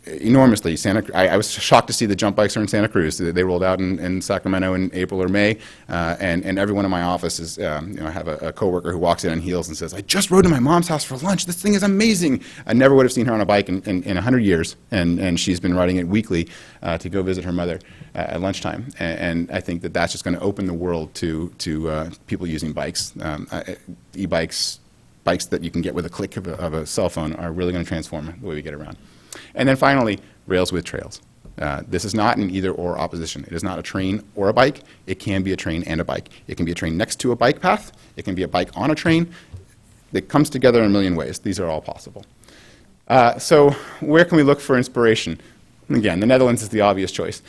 enormously. I was shocked to see the jump bikes are in Santa Cruz. They rolled out in Sacramento in April or May, and everyone in my office is, I have a coworker who walks in on heels and says, "I just rode to my mom's house for lunch. This thing is amazing." I never would have seen her on a bike in 100 years, and she's been riding it weekly to go visit her mother at lunchtime. And I think that that's just going to open the world to people using bikes. E-bikes, bikes that you can get with a click of a cell phone are really going to transform the way we get around. And then finally, rails with trails. This is not an either-or opposition. It is not a train or a bike. It can be a train and a bike. It can be a train next to a bike path. It can be a bike on a train. It comes together in a million ways. These are all possible. So where can we look for inspiration? Again, the Netherlands is the obvious choice.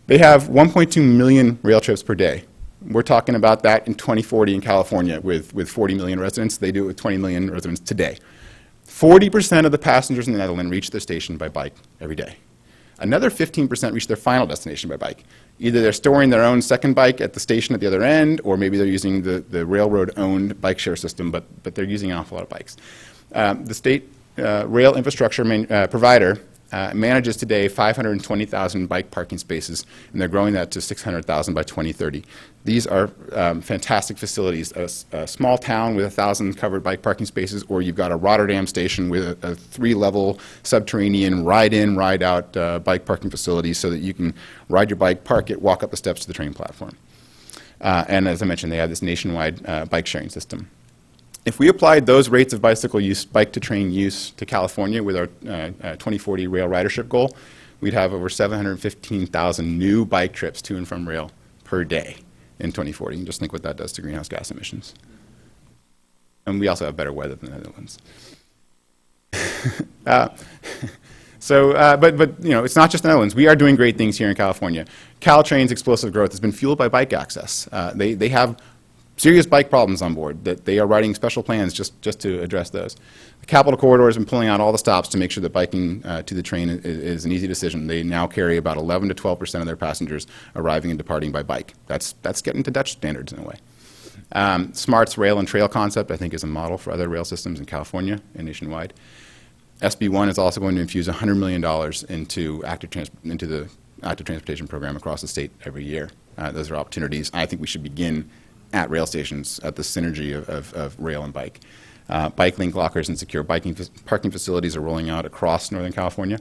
They have 1.2 million rail trips per day. We're talking about that in 2040 in California with 40 million residents. They do it with 20 million residents today. 40% of the passengers in the Netherlands reach their station by bike every day. Another 15% reach their final destination by bike. Either they're storing their own second bike at the station at the other end, or maybe they're using the railroad-owned bike share system, but they're using an awful lot of bikes. The state rail infrastructure provider manages today 520,000 bike parking spaces, and they're growing that to 600,000 by 2030. These are fantastic facilities. A small town with 1,000 covered bike parking spaces, or you've got a Rotterdam station with a 3-level subterranean ride-in, ride-out bike parking facility so that you can ride your bike, park it, walk up the steps to the train platform. And as I mentioned, they have this nationwide bike sharing system. If we applied those rates of bicycle use, bike-to-train use to California with our 2040 rail ridership goal, we'd have over 715,000 new bike trips to and from rail per day in 2040. And just think what that does to greenhouse gas emissions. And we also have better weather than the Netherlands. But you know, it's not just the Netherlands. We are doing great things here in California. Caltrans' explosive growth has been fueled by bike access. They have serious bike problems on board that they are writing special plans just to address those. The Capital Corridor has been pulling out all the stops to make sure that biking to the train is an easy decision. They now carry about 11 to 12% of their passengers arriving and departing by bike. That's getting to Dutch standards in a way. SMART's rail and trail concept, I think, is a model for other rail systems in California and nationwide. SB1 is also going to infuse $100 million into the active transportation program across the state every year. Those are opportunities. I think we should begin at rail stations, at the synergy of rail and bike. Bike link lockers and secure parking facilities are rolling out across Northern California,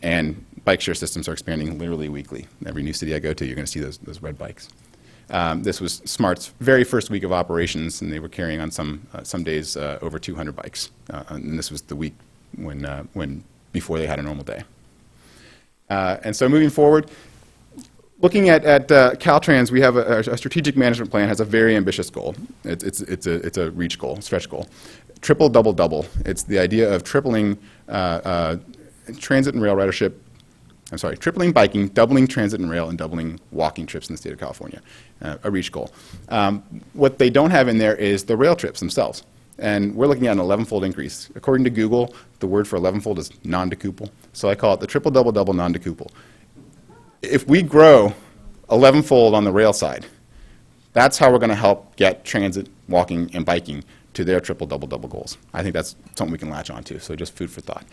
and bike share systems are expanding literally weekly. Every new city I go to, you're going to see those red bikes. This was SMART's very first week of operations, and they were carrying on some days over 200 bikes. And this was the week when before they had a normal day. And so moving forward, looking at Caltrans, we have a strategic management plan has a very ambitious goal. It's a reach goal, stretch goal. Triple, double, double. It's the idea of tripling transit and rail ridership. I'm sorry, tripling biking, doubling transit and rail, and doubling walking trips in the state of California. A reach goal. What they don't have in there is the rail trips themselves. And we're looking at an 11-fold increase. According to Google, the word for 11-fold is non-decuple. So I call it the triple, double, double, non-decuple. If we grow 11-fold on the rail side, that's how we're going to help get transit, walking, and biking to their triple, double, double goals. I think that's something we can latch onto, so just food for thought.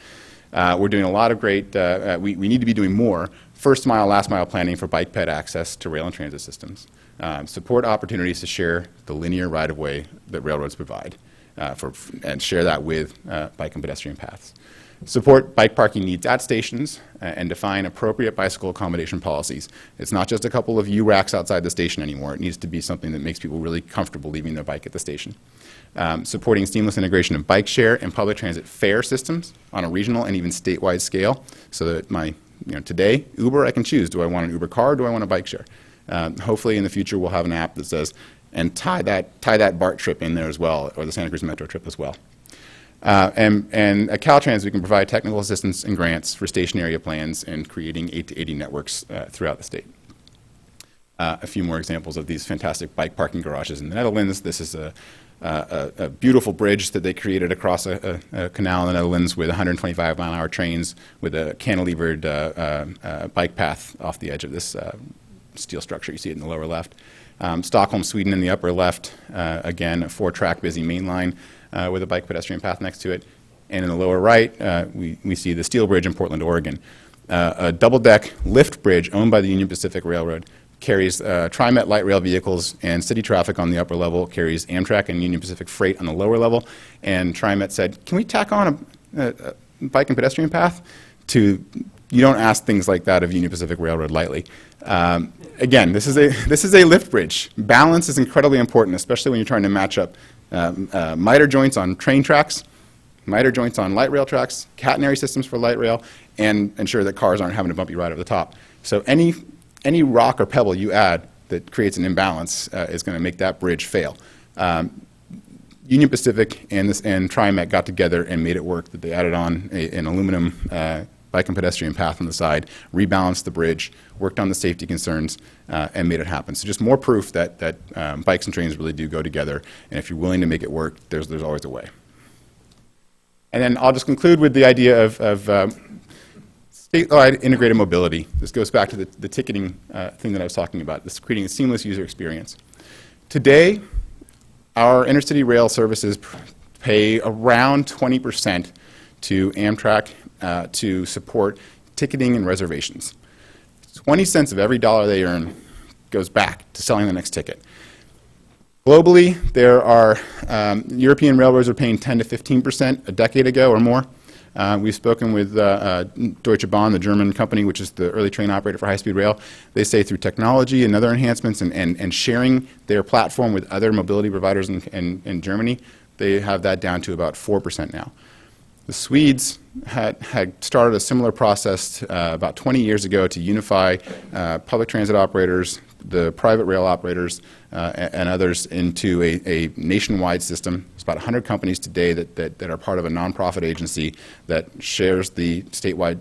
We're doing a lot of great, we need to be doing more first mile, last mile planning for bike ped access to rail and transit systems. Support opportunities to share the linear right-of-way that railroads provide and share that with bike and pedestrian paths. Support bike parking needs at stations and define appropriate bicycle accommodation policies. It's not just a couple of U-racks outside the station anymore. It needs to be something that makes people really comfortable leaving their bike at the station. Supporting seamless integration of bike share and public transit fare systems on a regional and even statewide scale, so that today, Uber, I can choose. Do I want an Uber car or do I want a bike share? Hopefully in the future we'll have an app that says, and tie that BART trip in there as well, or the Santa Cruz Metro trip as well. And at Caltrans, we can provide technical assistance and grants for station area plans and creating 8 to 80 networks throughout the state. A few more examples of these fantastic bike parking garages in the Netherlands. This is a beautiful bridge that they created across a canal in the Netherlands with 125-mile-an-hour trains with a cantilevered bike path off the edge of this steel structure. You see it in the lower left. Stockholm, Sweden in the upper left. Again, a 4-track busy main line with a bike pedestrian path next to it. And in the lower right, we see the steel bridge in Portland, Oregon. A double-deck lift bridge owned by the Union Pacific Railroad carries TriMet light rail vehicles and city traffic on the upper level, carries Amtrak and Union Pacific freight on the lower level. And TriMet said, can we tack on a bike and pedestrian path? You don't ask things like that of Union Pacific Railroad lightly. Again, this is a lift bridge. Balance is incredibly important, especially when you're trying to match up miter joints on train tracks, miter joints on light rail tracks, catenary systems for light rail, and ensure that cars aren't having a bumpy ride over the top. So any rock or pebble you add that creates an imbalance is going to make that bridge fail. Union Pacific and TriMet got together and made it work. That they added on an aluminum bike and pedestrian path on the side, rebalanced the bridge, worked on the safety concerns, and made it happen. So just more proof that bikes and trains really do go together. And if you're willing to make it work, there's always a way. And then I'll just conclude with the idea of statewide integrated mobility. This goes back to the ticketing thing that I was talking about, this creating a seamless user experience. Today, our intercity rail services pay around 20% to Amtrak to support ticketing and reservations. 20 cents of every dollar they earn goes back to selling the next ticket. Globally, there are European railroads are paying 10 to 15% a decade ago or more. We've spoken with Deutsche Bahn, the German company, which is the early train operator for high-speed rail. They say through technology and other enhancements and sharing their platform with other mobility providers in Germany, they have that down to about 4% now. The Swedes had started a similar process about 20 years ago to unify public transit operators, the private rail operators, and others into a nationwide system There's about 100 companies today that are part of a nonprofit agency that shares the statewide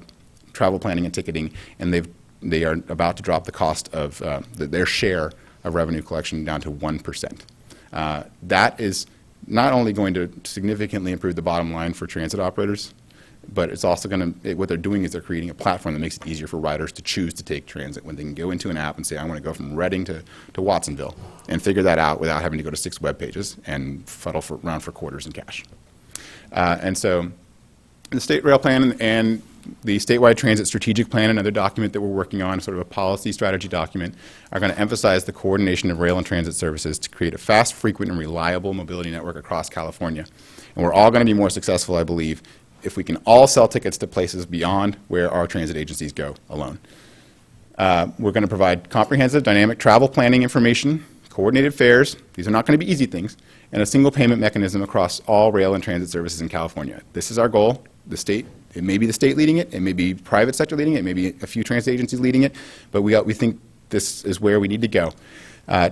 travel planning and ticketing, and they are about to drop the cost of their share of revenue collection down to 1%. That is not only going to significantly improve the bottom line for transit operators, but it's also going to, what they're doing is they're creating a platform that makes it easier for riders to choose to take transit when they can go into an app and say, I want to go from Reading to Watsonville, and figure that out without having to go to 6 web pages and fuddle around for quarters in cash. And so the state rail plan and the statewide transit strategic plan, another document that we're working on, sort of a policy strategy document, are going to emphasize the coordination of rail and transit services to create a fast, frequent, and reliable mobility network across California. And we're all going to be more successful, I believe, if we can all sell tickets to places beyond where our transit agencies go alone. We're going to provide comprehensive dynamic travel planning information, coordinated fares, these are not going to be easy things, and a single payment mechanism across all rail and transit services in California. This is our goal. The state, it may be the state leading it, it may be private sector leading it, it may be a few transit agencies leading it, but we think this is where we need to go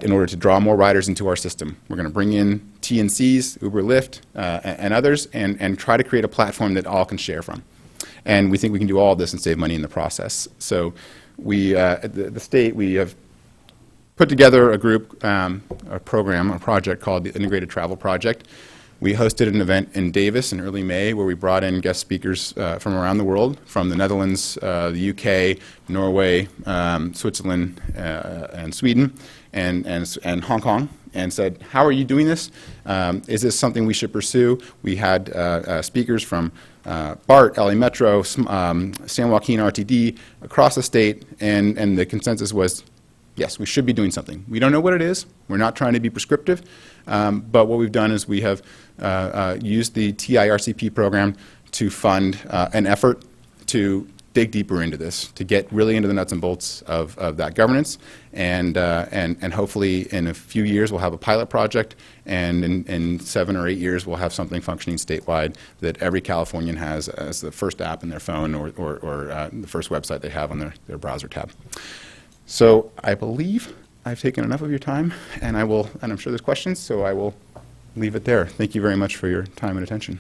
in order to draw more riders into our system. We're going to bring in TNCs, Uber, Lyft, and others, and try to create a platform that all can share from. And we think we can do all of this and save money in the process. So we, at the state, we have put together a group, a program, a project called the Integrated Travel Project. We hosted an event in Davis in early May where we brought in guest speakers from around the world, from the Netherlands, the UK, Norway, Switzerland, and Sweden, and Hong Kong, and said, how are you doing this? Is this something we should pursue? We had speakers from BART, LA Metro, San Joaquin RTD, across the state, and the consensus was, yes, we should be doing something. We don't know what it is. We're not trying to be prescriptive. But what we've done is we have used the TIRCP program to fund an effort to dig deeper into this, to get really into the nuts and bolts of that governance. And hopefully in a few years we'll have a pilot project, and in 7 or 8 years we'll have something functioning statewide that every Californian has as the first app in their phone or the first website they have on their browser tab. So I believe I've taken enough of your time, and I'm sure there's questions, so I will leave it there. Thank you very much for your time and attention.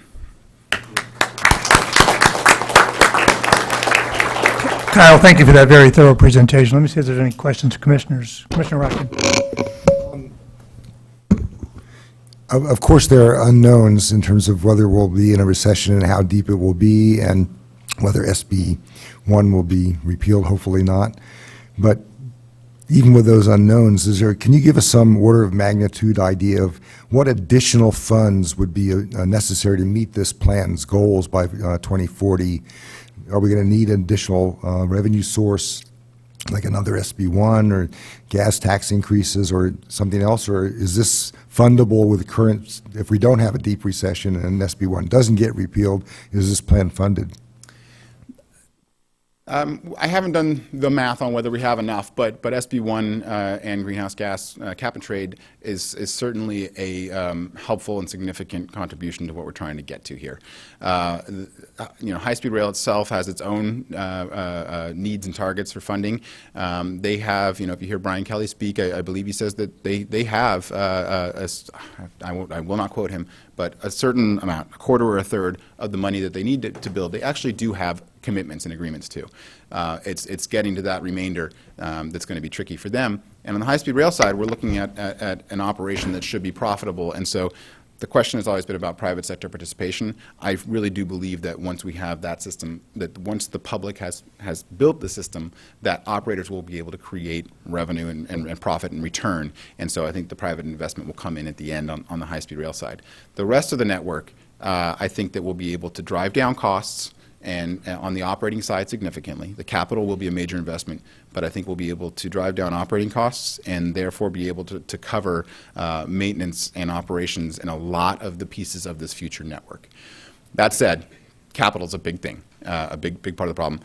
Kyle, thank you for that very thorough presentation. Let me see if there's any questions, commissioners. Commissioner Rockin. Of course, there are unknowns in terms of whether we'll be in a recession and how deep it will be, and whether SB 1 will be repealed, hopefully not. But even with those unknowns, can you give us some order of magnitude idea of what additional funds would be necessary to meet this plan's goals by 2040? Are we going to need an additional revenue source, like another SB1 or gas tax increases or something else? Or is this fundable with the current, if we don't have a deep recession and SB1 doesn't get repealed, is this plan funded? I haven't done the math on whether we have enough, but SB1 and greenhouse gas cap and trade is certainly a helpful and significant contribution to what we're trying to get to here. High-speed rail itself has its own needs and targets for funding. They have, if you hear Brian Kelly speak, I believe he says that they have, I will not quote him, but a certain amount, a quarter or a third of the money that they need to build, they actually do have commitments and agreements to. It's getting to that remainder that's going to be tricky for them. And on the high-speed rail side, we're looking at an operation that should be profitable. And so the question has always been about private sector participation. I really do believe that once we have that system, that once the public has built the system, that operators will be able to create revenue and profit and return. And so I think the private investment will come in at the end on the high-speed rail side. The rest of the network, I think that we'll be able to drive down costs, and on the operating side significantly. The capital will be a major investment, but I think we'll be able to drive down operating costs and therefore be able to cover maintenance and operations in a lot of the pieces of this future network. That said, capital is a big thing, a big part of the problem.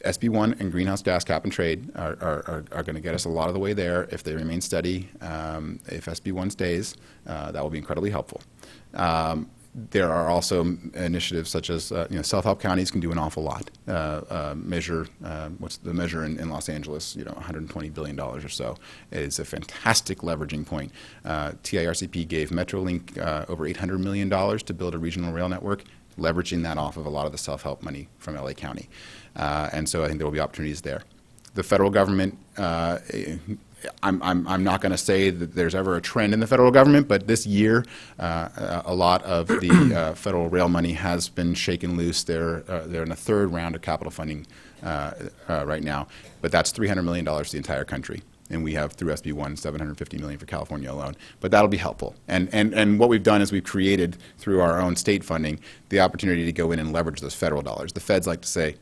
SB1 and greenhouse gas cap and trade are going to get us a lot of the way there if they remain steady. If SB1 stays, that will be incredibly helpful. there are also initiatives such as, self-help counties can do an awful lot. What's the measure in Los Angeles? $120 billion or so. It is a fantastic leveraging point. TIRCP gave Metrolink over $800 million to build a regional rail network, leveraging that off of a lot of the self-help money from LA County. And so I think there will be opportunities there. The federal government, I'm not going to say that there's ever a trend in the federal government, but this year, a lot of the federal rail money has been shaken loose. They're in a third round of capital funding right now, but that's $300 million to the entire country. And we have, through SB 1, $750 million for California alone. But that'll be helpful. And what we've done is we've created, through our own state funding, the opportunity to go in and leverage those federal dollars. The feds like to say,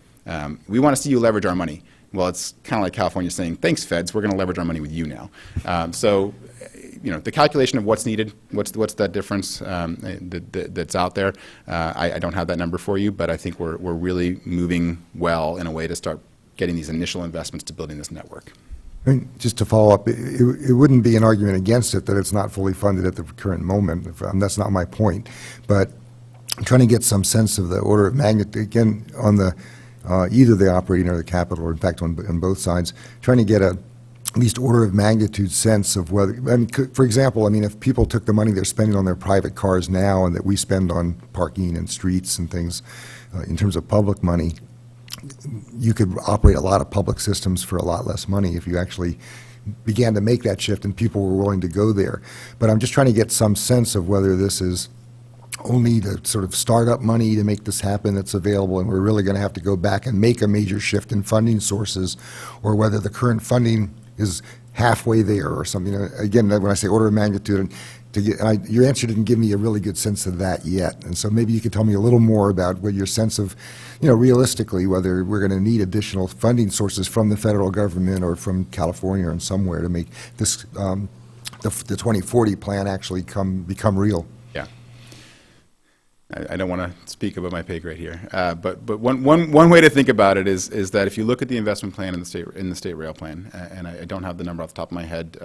we want to see you leverage our money. Well, it's kind of like California saying, thanks, feds, we're going to leverage our money with you now. The calculation of what's needed, what's that difference that's out there, I don't have that number for you, but I think we're really moving well in a way to start getting these initial investments to building this network. I mean, just to follow up, it wouldn't be an argument against it that it's not fully funded at the current moment. That's not my point. But I'm trying to get some sense of the order of magnitude, again, on the either the operating or the capital, or in fact on both sides, trying to get at least order of magnitude sense of whether, for example, if people took the money they're spending on their private cars now and that we spend on parking and streets and things in terms of public money, you could operate a lot of public systems for a lot less money if you actually began to make that shift and people were willing to go there. But I'm just trying to get some sense of whether this is only the sort of startup money to make this happen that's available, and we're really going to have to go back and make a major shift in funding sources, or whether the current funding is halfway there or something. Again, when I say order of magnitude, your answer didn't give me a really good sense of that yet. And so maybe you could tell me a little more about what your sense of, realistically, whether we're going to need additional funding sources from the federal government or from California or somewhere to make this, the 2040 plan actually become real. Yeah. I don't want to speak about my pay grade here, but one way to think about it is that if you look at the investment plan in the state rail plan, and I don't have the number off the top of my head,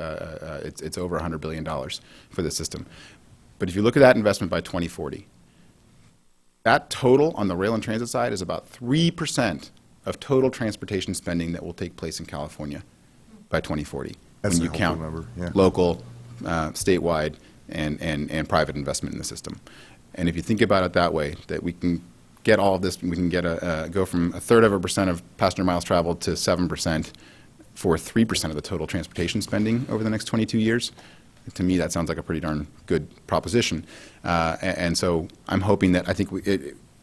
it's over $100 billion for the system. But if you look at that investment by 2040, that total on the rail and transit side is about 3% of total transportation spending that will take place in California by 2040. That's when you a helpful count number, yeah. Local, statewide, and private investment in the system. And if you think about it that way, that we can get all of this, we can get go from 1/3% of passenger miles traveled to 7% for 3% of the total transportation spending over the next 22 years. To me, that sounds like a pretty darn good proposition. And so I'm hoping that, I think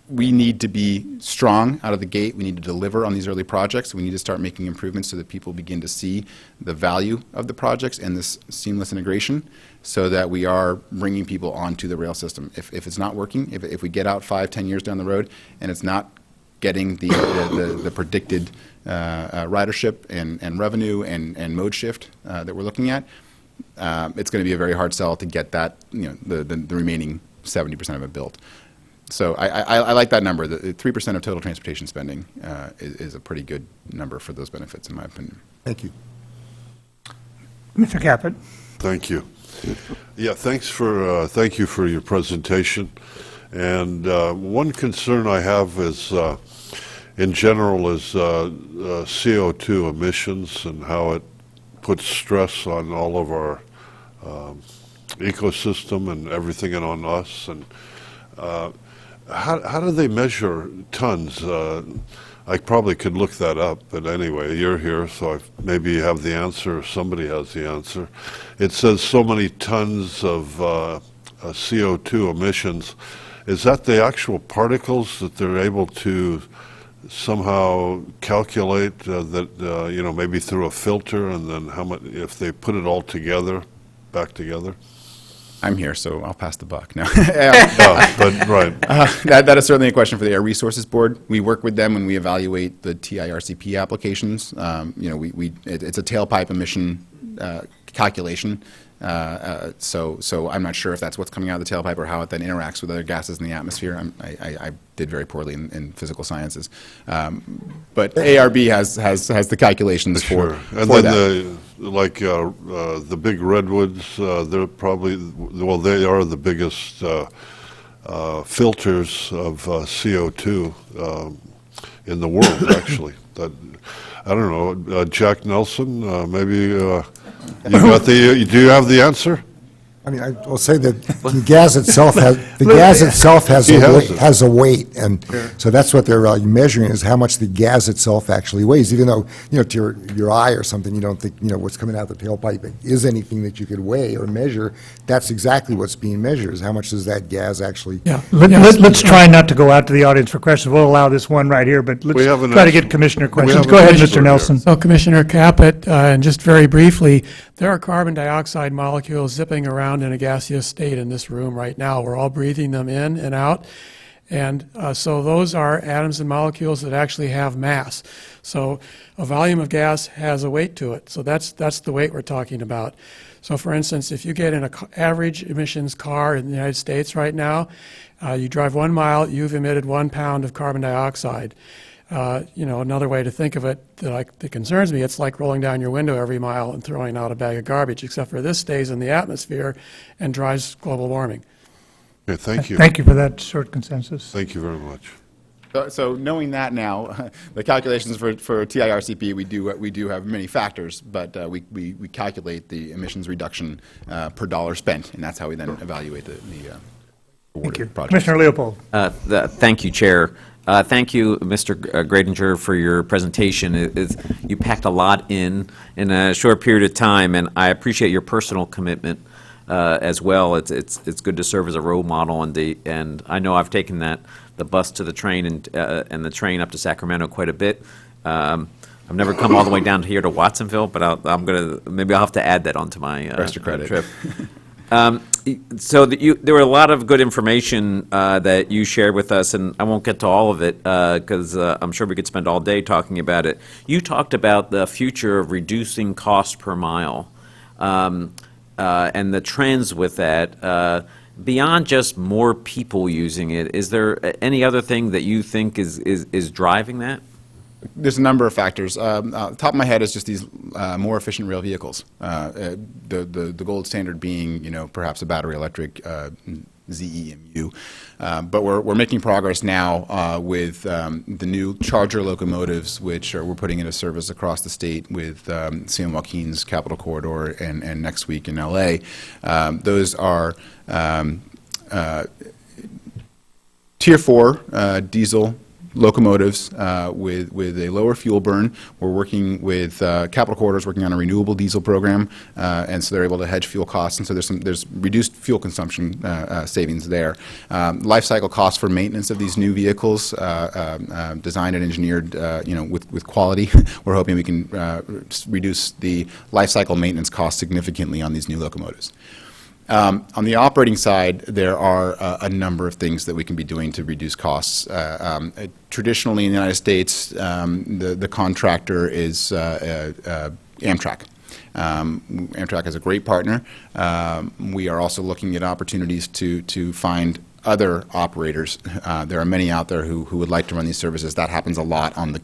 we need to be strong out of the gate. We need to deliver on these early projects. We need to start making improvements so that people begin to see the value of the projects and this seamless integration, so that we are bringing people onto the rail system. If it's not working, if we get out 5-10 years down the road and it's not getting the predicted ridership and revenue and mode shift that we're looking at, it's going to be a very hard sell to get that, the remaining 70% of it built. So I like that number. The 3% of total transportation spending is a pretty good number for those benefits, in my opinion. Thank you. Mr. Caput. Thank you. Yeah, thank you for your presentation. And one concern I have is, in general, is CO2 emissions and how it puts stress on all of our ecosystem and everything, and on us. And how do they measure tons? I probably could look that up, but anyway, you're here, so maybe you have the answer, or somebody has the answer. It says so many tons of CO2 emissions. Is that the actual particles that they're able to somehow calculate that, maybe through a filter, and then how much, if they put it all together, back together? I'm here, so I'll pass the buck. No. But right. That is certainly a question for the Air Resources Board. We work with them when we evaluate the TIRCP applications. It's a tailpipe emission calculation. So I'm not sure if that's what's coming out of the tailpipe or how it then interacts with other gases in the atmosphere. I did very poorly in physical sciences. But ARB has the calculations for and for then that. The big redwoods, they're probably, well, they are the biggest filters of CO2 in the world, actually. That, I don't know, Jack Nelson, maybe you got the, do you have the answer? I mean, I will say that the gas itself has a weight, and so that's what they're measuring, is how much the gas itself actually weighs. Even though, to your eye or something, you don't think, what's coming out the tailpipe is anything that you could weigh or measure. That's exactly what's being measured, is how much does that gas actually. Yeah, let's try not to go out to the audience for questions. We'll allow this one right here, but let's have an try to expert. get Commissioner We questions. have Go an ahead, expert Mr. Nelson. So Commissioner Caput, and just very briefly, there are carbon dioxide molecules zipping around in a gaseous state in this room right now. We're all breathing them in and out. And so those are atoms and molecules that actually have mass. So a volume of gas has a weight to it. So that's the weight we're talking about. So for instance, if you get in an average emissions car in the United States right now, you drive 1 mile, you've emitted 1 pound of carbon dioxide. Another way to think of it that concerns me, it's like rolling down your window every mile and throwing out a bag of garbage, except for this stays in the atmosphere and drives global warming. Okay, thank you. Thank you for that short consensus. Thank you very much. So knowing that now, the calculations for TIRCP, we do have many factors, but we calculate the emissions reduction per dollar spent, and that's how we then evaluate the awarded projects. Commissioner Leopold. Thank you, Chair. Thank you, Mr. Gradinger, for your presentation. You packed a lot in a short period of time, and I appreciate your personal commitment as well. It's good to serve as a role model, and I know I've taken the bus to the train and the train up to Sacramento quite a bit. I've never come all the way down here to Watsonville, but maybe I'll have to add that onto my Extra credit. trip. So there were a lot of good information that you shared with us, and I won't get to all of it because I'm sure we could spend all day talking about it. You talked about the future of reducing cost per mile and the trends with that. Beyond just more people using it, is there any other thing that you think is driving that? There's a number of factors. Top of my head is just these more efficient rail vehicles. The gold standard being, perhaps a battery electric ZEMU. But we're making progress now with the new Charger locomotives, which we're putting into service across the state with San Joaquin's Capital Corridor and next week in LA. Those are Tier 4 diesel locomotives with a lower fuel burn. We're working with Capital Corridors, working on a renewable diesel program, and so they're able to hedge fuel costs, and so there's reduced fuel consumption savings there. Life cycle costs for maintenance of these new vehicles, designed and engineered, with quality. We're hoping we can reduce the life cycle maintenance costs significantly on these new locomotives. On the operating side, there are a number of things that we can be doing to reduce costs. Traditionally in the United States, the contractor is Amtrak. Amtrak is a great partner. We are also looking at opportunities to find other operators. There are many out there who would like to run these services. That happens a lot on the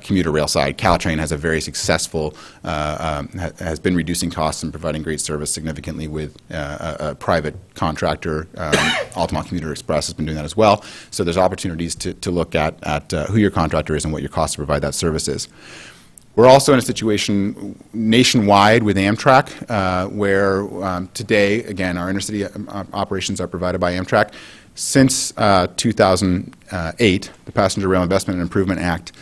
commuter rail side. Caltrain has a very successful, has been reducing costs and providing great service significantly with a private contractor. Altamont Commuter Express has been doing that as well. So there's opportunities to look at who your contractor is and what your cost to provide that service is. We're also in a situation nationwide with Amtrak where today, again, our intercity operations are provided by Amtrak. Since 2008, the Passenger Rail Investment and Improvement Act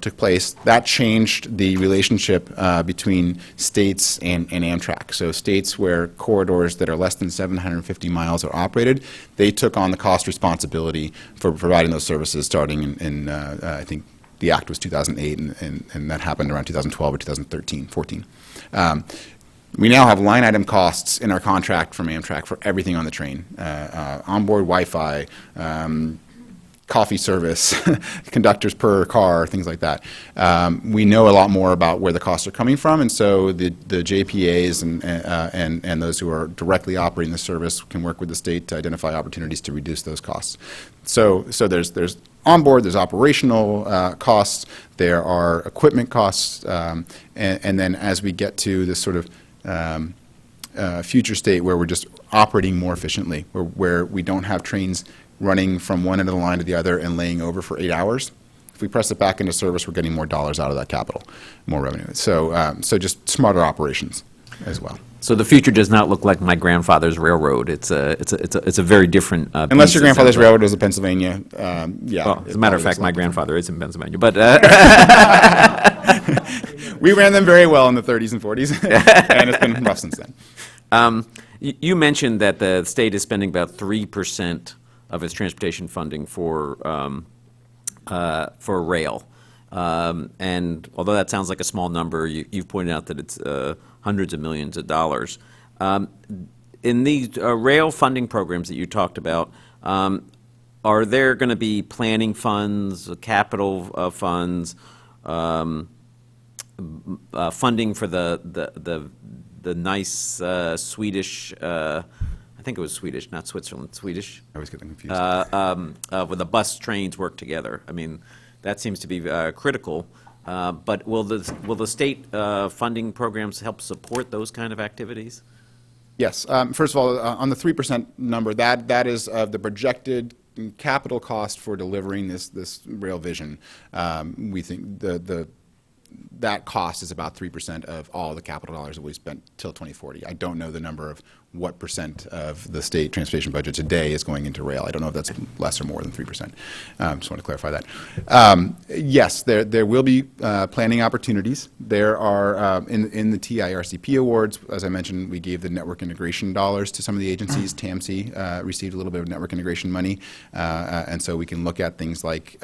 took place. That changed the relationship between states and Amtrak. So states where corridors that are less than 750 miles are operated, they took on the cost responsibility for providing those services starting in I think, the act was 2008, and that happened around 2012 or 2013, 14. We now have line item costs in our contract from Amtrak for everything on the train. Onboard Wi-Fi, coffee service, conductors per car, things like that. We know a lot more about where the costs are coming from, and so the JPAs and those who are directly operating the service can work with the state to identify opportunities to reduce those costs. So there's onboard, there's operational costs, there are equipment costs, and then as we get to this sort of future state where we're just operating more efficiently, where we don't have trains running from one end of the line to the other and laying over for 8 hours. If we press it back into service, we're getting more dollars out of that capital, more revenue. So, so just smarter operations as well. So the future does not look like my grandfather's railroad. It's a very different. Unless your grandfather's railroad was in Pennsylvania, yeah. Well, as a matter of fact, my grandfather is in Pennsylvania, but we ran them very well in the 30s and 40s, and it's been rough since then. you mentioned that the state is spending about 3% of its transportation funding for rail. And although that sounds like a small number, you've pointed out that it's hundreds of millions of dollars. In these rail funding programs that you talked about, are there going to be planning funds, capital funds, funding for the nice Swedish, I think it was Swedish, not Switzerland, Swedish? I always get them confused. When the bus trains work together. I mean, that seems to be critical. But will the state funding programs help support those kind of activities? Yes. First of all, on the 3% number, that is the projected capital cost for delivering this rail vision. We think that cost is about 3% of all the capital dollars that we spent till 2040. I don't know the number of what percent of the state transportation budget today is going into rail. I don't know if that's less or more than 3%. Just want to clarify that. Yes, there will be planning opportunities. There are, in the TIRCP awards, as I mentioned, we gave the network integration dollars to some of the agencies. TAMC received a little bit of network integration money, and so we can look at things like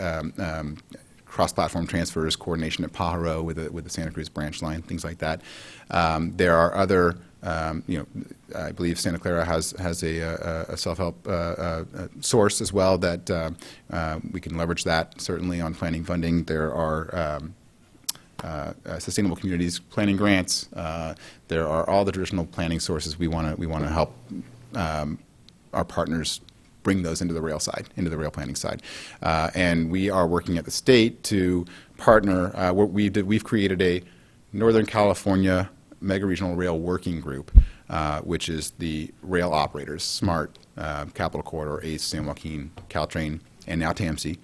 cross-platform transfers, coordination at Pajaro with the Santa Cruz branch line, things like that. There are other, I believe Santa Clara has a self-help source as well that we can leverage that certainly on planning funding. There are sustainable communities planning grants. There are all the traditional planning sources we want to help our partners bring those into the rail side, into the rail planning side. And we are working at the state to partner. We've created a Northern California Mega Regional Rail Working Group, which is the rail operators, SMART, Capital Corridor, ACE, San Joaquin, Caltrain, and now TAMC,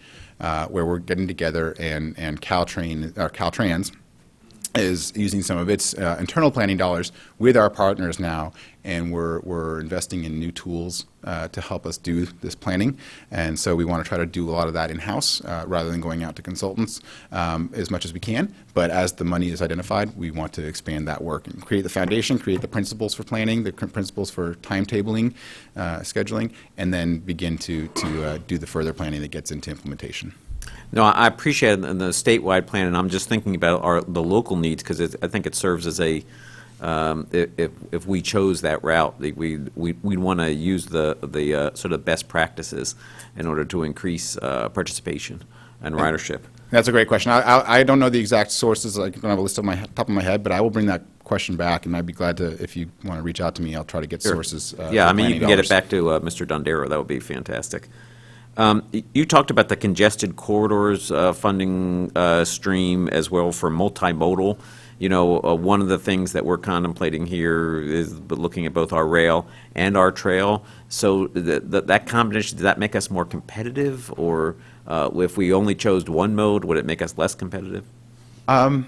where we're getting together and Caltrans is using some of its internal planning dollars with our partners now, and we're investing in new tools to help us do this planning. And so we want to try to do a lot of that in-house rather than going out to consultants as much as we can. But as the money is identified, we want to expand that work and create the foundation, create the principles for planning, the principles for timetabling, scheduling, and then begin to do the further planning that gets into implementation. No, I appreciate the statewide plan, and I'm just thinking about the local needs, because I think it serves as a, if we chose that route, we'd want to use the sort of best practices in order to increase participation and ridership. That's a great question. I don't know the exact sources. I don't have a list on my top of my head, but I will bring that question back, and I'd be glad to, if you want to reach out to me, I'll try to get sources. Yeah, I mean, you can get it back to Mr. Dondero. That would be fantastic. You talked about the congested corridors funding stream as well for multimodal. You know, one of the things that we're contemplating here is looking at both our rail and our trail. So that combination, does that make us more competitive? Or if we only chose one mode, would it make us less competitive? I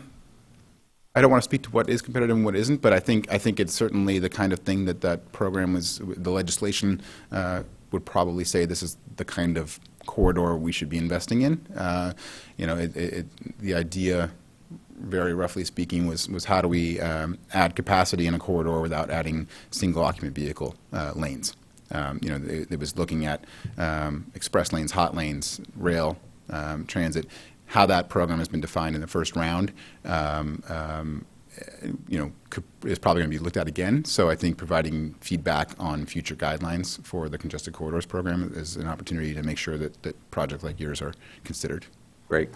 don't want to speak to what is competitive and what isn't, but I think it's certainly the kind of thing that program was, the legislation would probably say this is the kind of corridor we should be investing in. The idea, very roughly speaking, was how do we add capacity in a corridor without adding single occupant vehicle lanes. It was looking at express lanes, hot lanes, rail, transit, how that program has been defined in the first round. Is probably going to be looked at again. So I think providing feedback on future guidelines for the Congested Corridors program is an opportunity to make sure that projects like yours are considered. Great.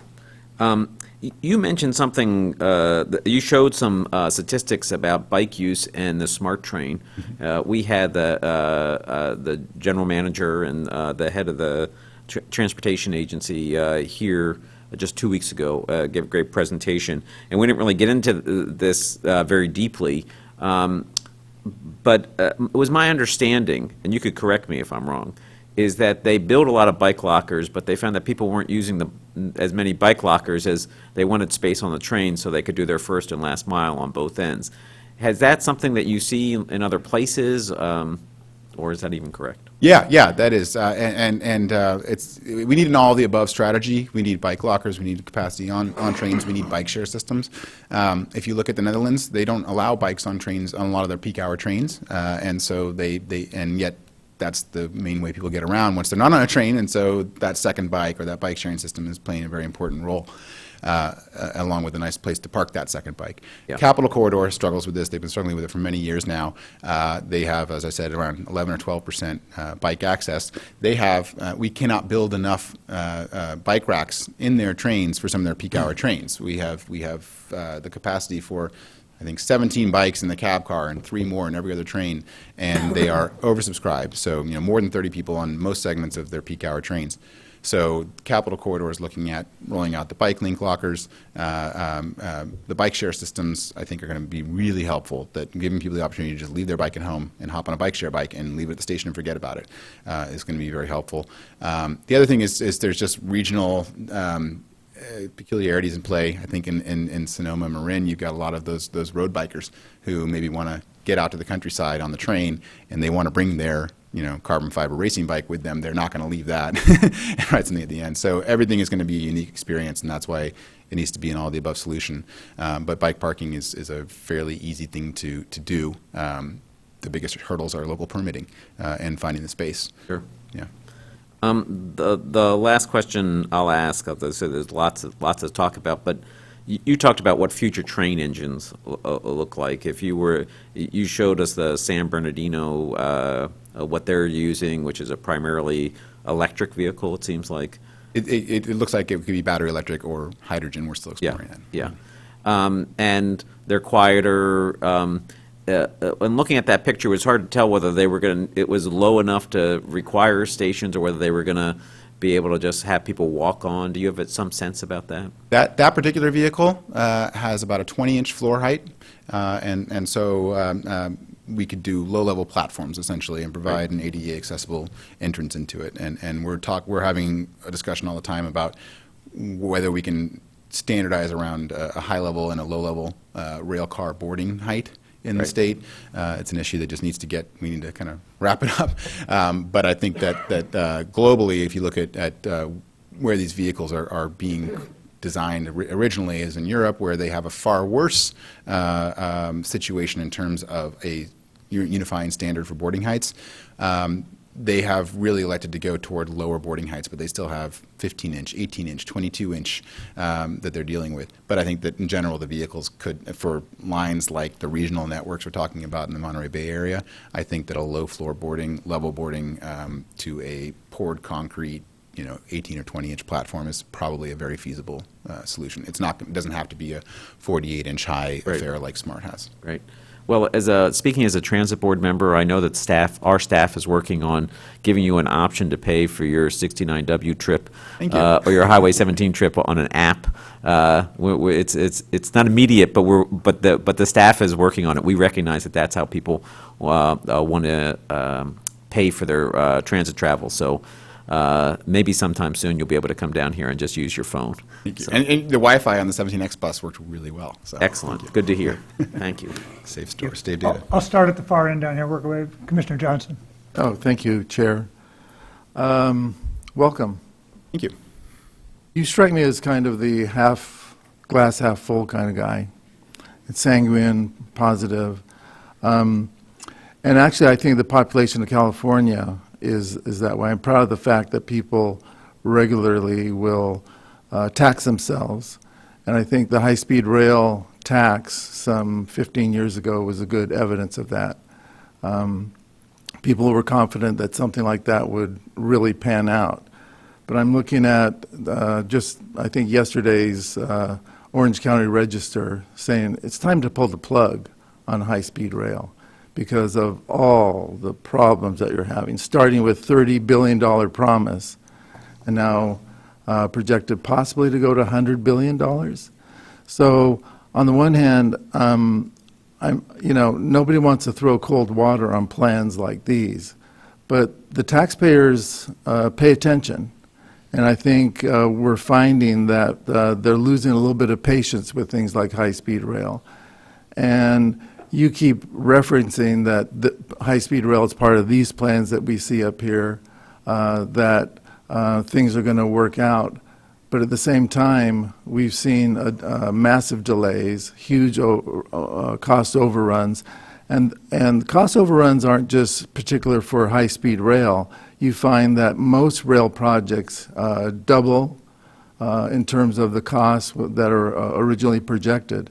You mentioned something, you showed some statistics about bike use and the SMART train. Mm-hmm. We had the general manager and the head of the transportation agency here just 2 weeks ago, gave a great presentation, and we didn't really get into this very deeply. But it was my understanding, and you could correct me if I'm wrong, is that they built a lot of bike lockers, but they found that people weren't using as many bike lockers as they wanted space on the train so they could do their first and last mile on both ends. Has that something that you see in other places, or is that even correct? Yeah, that is, we need an all of the above strategy. We need bike lockers, we need capacity on trains, we need bike share systems. If you look at the Netherlands, they don't allow bikes on trains on a lot of their peak hour trains, and so and yet that's the main way people get around once they're not on a train, and so that second bike or that bike sharing system is playing a very important role. Along with a nice place to park that second bike. Yeah. Capital Corridor struggles with this. They've been struggling with it for many years now. They have, as I said, around 11 or 12% bike access. They have, we cannot build enough bike racks in their trains for some of their peak hour trains. We have the capacity for, I think, 17 bikes in the cab car and 3 more in every other train, and they are oversubscribed. So, more than 30 people on most segments of their peak hour trains. So Capital Corridor is looking at rolling out the bike link lockers. The bike share systems, I think, are going to be really helpful, that giving people the opportunity to just leave their bike at home and hop on a bike share bike and leave it at the station and forget about it is going to be very helpful. The other thing is there's just regional peculiarities in play. I think in Sonoma, Marin, you've got a lot of those road bikers who maybe want to get out to the countryside on the train, and they want to bring their carbon fiber racing bike with them. They're not going to leave that and ride something at the end. So everything is going to be a unique experience, and that's why it needs to be an all-of-the-above solution. But bike parking is a fairly easy thing to do. The biggest hurdles are local permitting and finding the space. Sure. Yeah. The last question I'll ask, so there's lots to talk about, but you talked about what future train engines look like. You showed us the San Bernardino, what they're using, which is a primarily electric vehicle, it seems like. It looks like it could be battery electric or hydrogen. We're still exploring that. Yeah. And they're quieter. And looking at that picture, it was hard to tell whether it was low enough to require stations or whether they were going to be able to just have people walk on. Do you have some sense about that? That particular vehicle has about a 20-inch floor height, and so we could do low-level platforms essentially and provide an ADA accessible entrance into it. And we're having a discussion all the time about whether we can standardize around a high-level and a low-level rail car boarding height in the state. It's an issue that just needs to we need to kind of wrap it up. But I think that globally, if you look at where these vehicles are being designed originally is in Europe, where they have a far worse situation in terms of a unifying standard for boarding heights. They have really elected to go toward lower boarding heights, but they still have 15-inch, 18-inch, 22-inch that they're dealing with. But I think that in general, the vehicles could, for lines like the regional networks we're talking about in the Monterey Bay area, I think that a low floor boarding, level boarding to a poured concrete 18 or 20-inch platform is probably a very feasible solution. It doesn't have to be a 48-inch high affair like SMART has. Right. Well, speaking as a transit board member, I know that our staff is working on giving you an option to pay for your 69W trip or your Highway 17 trip on an app. It's not immediate, but the staff is working on it. We recognize that that's how people want to pay for their transit travel. So maybe sometime soon you'll be able to come down here and just use your phone. Thank you. So. And the Wi-Fi on the 17X bus worked really well. So excellent. Good to hear. Thank you. Safe store, save data. I'll start at the far end down here, work away. Commissioner Johnson. Oh, thank you, Chair. Welcome. Thank you. You strike me as kind of the glass half full kind of guy. It's sanguine, positive. And actually, I think the population of California is that way. I'm proud of the fact that people regularly will tax themselves. And I think the high-speed rail tax some 15 years ago was a good evidence of that. People were confident that something like that would really pan out. But I'm looking at I think yesterday's Orange County Register saying it's time to pull the plug on high-speed rail because of all the problems that you're having, starting with $30 billion promise and now projected possibly to go to $100 billion. So on the one hand, I'm nobody wants to throw cold water on plans like these, but the taxpayers pay attention. And I think we're finding that they're losing a little bit of patience with things like high-speed rail. And you keep referencing that the high-speed rail is part of these plans that we see up here, that things are going to work out. But at the same time, we've seen massive delays, huge cost overruns. And cost overruns aren't just particular for high-speed rail. You find that most rail projects double in terms of the costs that are originally projected.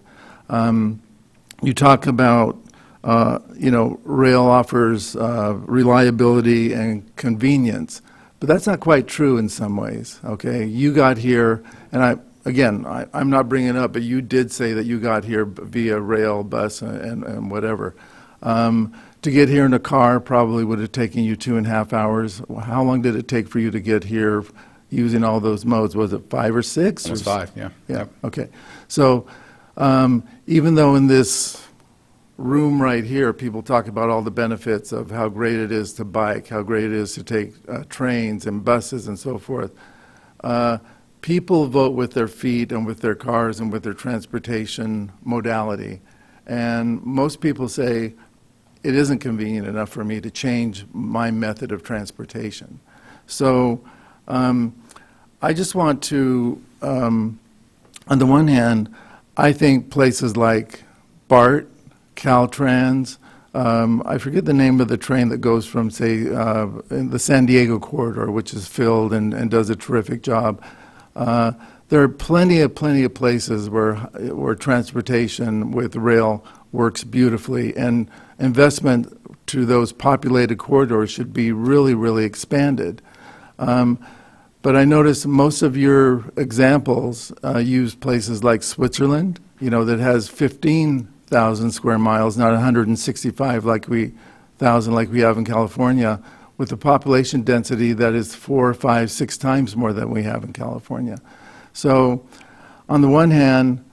You talk about, rail offers reliability and convenience, but that's not quite true in some ways, okay? You got here, and I'm not bringing it up, but you did say that you got here via rail, bus, and whatever. To get here in a car probably would have taken you 2.5 hours. How long did it take for you to get here using all those modes? Was it 5 or 6? Almost 5, yeah. Yeah, Yep. okay. So even though in this room right here, people talk about all the benefits of how great it is to bike, how great it is to take trains and buses and so forth, people vote with their feet and with their cars and with their transportation modality. And most people say, it isn't convenient enough for me to change my method of transportation. So I just want to, on the one hand, I think places like BART, Caltrans, I forget the name of the train that goes from, say, in the San Diego corridor, which is filled and does a terrific job. There are plenty of places where transportation with rail works beautifully, and investment to those populated corridors should be really, really expanded. But I notice most of your examples use places like Switzerland, that has 15,000 square miles, not 165,000 like we have in California, with a population density that is 4, 5, 6 times more than we have in California. So on the one hand,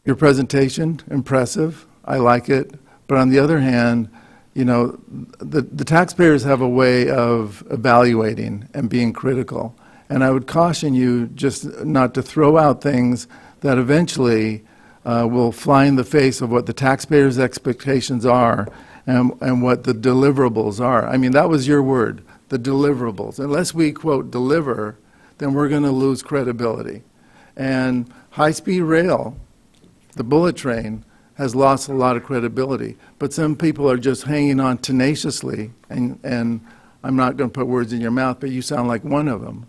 your presentation, impressive, I like it. But on the other hand, the taxpayers have a way of evaluating and being critical. And I would caution you just not to throw out things that eventually will fly in the face of what the taxpayers' expectations are and what the deliverables are. I mean, that was your word, the deliverables. Unless we, quote, deliver, then we're going to lose credibility. And high-speed rail, the bullet train, has lost a lot of credibility. But some people are just hanging on tenaciously, and I'm not going to put words in your mouth, but you sound like one of them,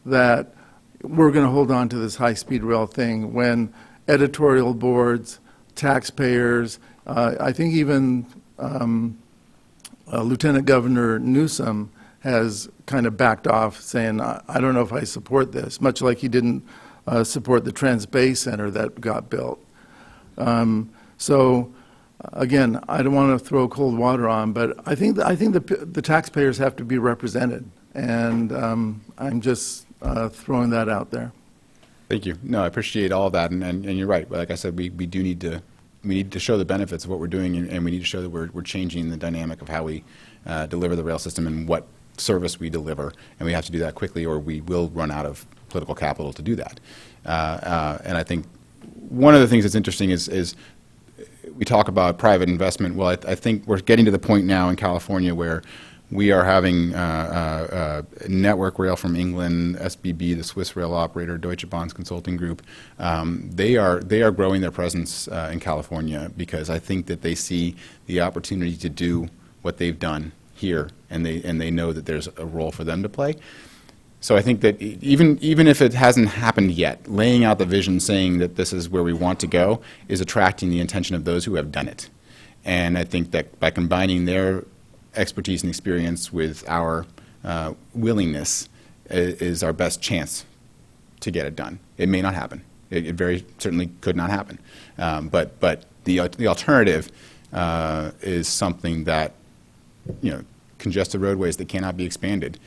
that we're going to hold on to this high-speed rail thing when editorial boards, taxpayers, I think even Lieutenant Governor Newsom has kind of backed off, saying, I don't know if I support this, much like he didn't support the Trans-Bay Center that got built. So, again, I don't want to throw cold water on, but I think the taxpayers have to be represented, and I'm just throwing that out there. Thank you. No, I appreciate all of that, and you're right. Like I said, we do need to show the benefits of what we're doing, and we need to show that we're changing the dynamic of how we deliver the rail system and what service we deliver, and we have to do that quickly, or we will run out of political capital to do that. And I think one of the things that's interesting is we talk about private investment. Well, I think we're getting to the point now in California where we are having Network Rail from England, SBB, the Swiss rail operator, Deutsche Bahn's consulting group. They are growing their presence in California because I think that they see the opportunity to do what they've done here, and they know that there's a role for them to play. So I think that even if it hasn't happened yet, laying out the vision, saying that this is where we want to go, is attracting the attention of those who have done it. And I think that by combining their expertise and experience with our willingness is our best chance to get it done. It may not happen. It very certainly could not happen. But the alternative is something that, congested roadways that cannot be expanded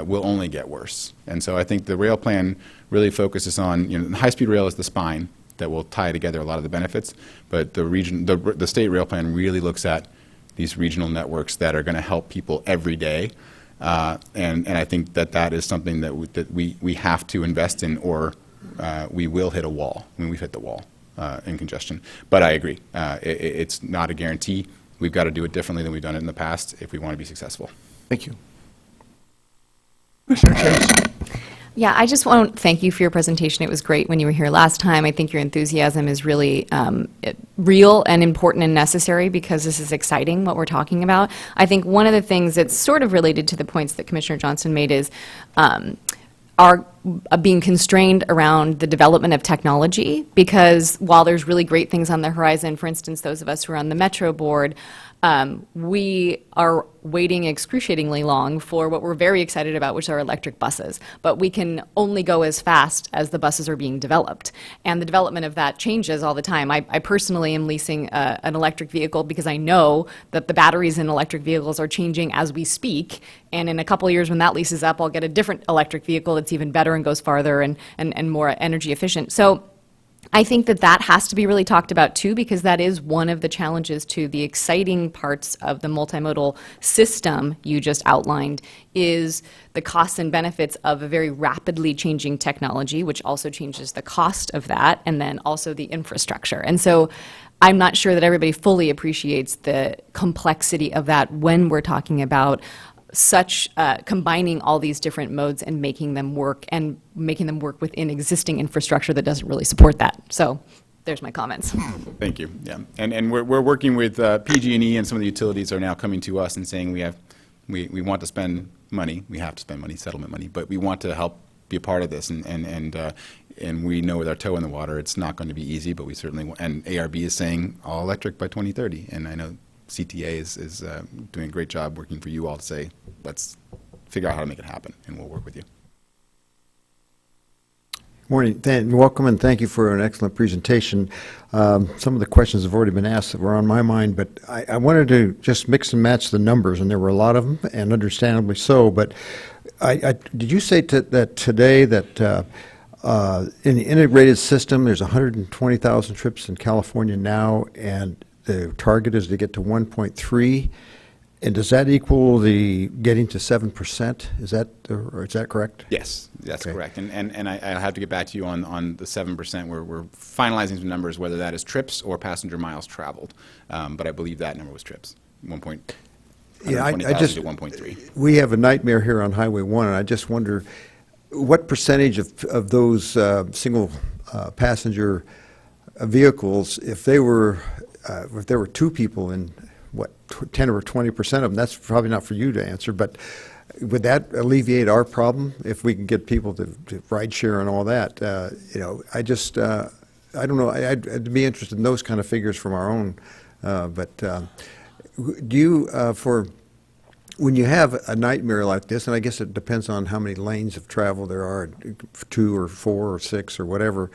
will only get worse. And so I think the rail plan really focuses on, high-speed rail is the spine, that will tie together a lot of the benefits. But the state rail plan really looks at these regional networks that are going to help people every day. And I think that is something that we have to invest in, or we will hit a wall. I mean, we've hit the wall in congestion. But I agree. It's not a guarantee. We've got to do it differently than we've done it in the past if we want to be successful. Thank you. Commissioner Chase. Yeah, I just want to thank you for your presentation. It was great when you were here last time. I think your enthusiasm is really real and important and necessary, because this is exciting, what we're talking about. I think one of the things that's sort of related to the points that Commissioner Johnson made is are being constrained around the development of technology, because while there's really great things on the horizon, for instance, those of us who are on the Metro board, we are waiting excruciatingly long for what we're very excited about, which are electric buses. But we can only go as fast as the buses are being developed. And the development of that changes all the time. I personally am leasing an electric vehicle because I know that the batteries in electric vehicles are changing as we speak. And in a couple of years, when that lease is up, I'll get a different electric vehicle that's even better and goes farther and more energy efficient. So I think that has to be really talked about too, because that is one of the challenges to the exciting parts of the multimodal system you just outlined, is the costs and benefits of a very rapidly changing technology, which also changes the cost of that, and then also the infrastructure. And so I'm not sure that everybody fully appreciates the complexity of that when we're talking about such combining all these different modes and making them work within existing infrastructure that doesn't really support that. So there's my comments. Thank you. Yeah, and we're working with PG&E, and some of the utilities are now coming to us and saying we want to spend money. We have to spend money, settlement money, but we want to help be a part of this. And we know with our toe in the water, it's not going to be easy, but we certainly and ARB is saying all electric by 2030, and I know CTA is doing a great job working for you all to say, let's figure out how to make it happen, and we'll work with you. Morning, welcome, and thank you for an excellent presentation. Some of the questions have already been asked that were on my mind, but I wanted to just mix and match the numbers, and there were a lot of them, and understandably so. But did you say that today that in the integrated system, there's 120,000 trips in California now, and the target is to get to 1.3? And does that equal the getting to 7%? Is that correct? Yes, that's Okay. correct. And I'll have to get back to you on the 7%. We're finalizing some numbers, whether that is trips or passenger miles traveled. But I believe that number was trips, 120,000 to 1.3. We have a nightmare here on Highway 1, and I just wonder what percentage of those single passenger vehicles, if there were two people in, 10 or 20% of them, that's probably not for you to answer, but would that alleviate our problem if we can get people to ride share and all that? I don't know, I'd be interested in those kind of figures from our own, but do you, when you have a nightmare like this, and I guess it depends on how many lanes of travel there are, 2 or 4 or 6 or whatever,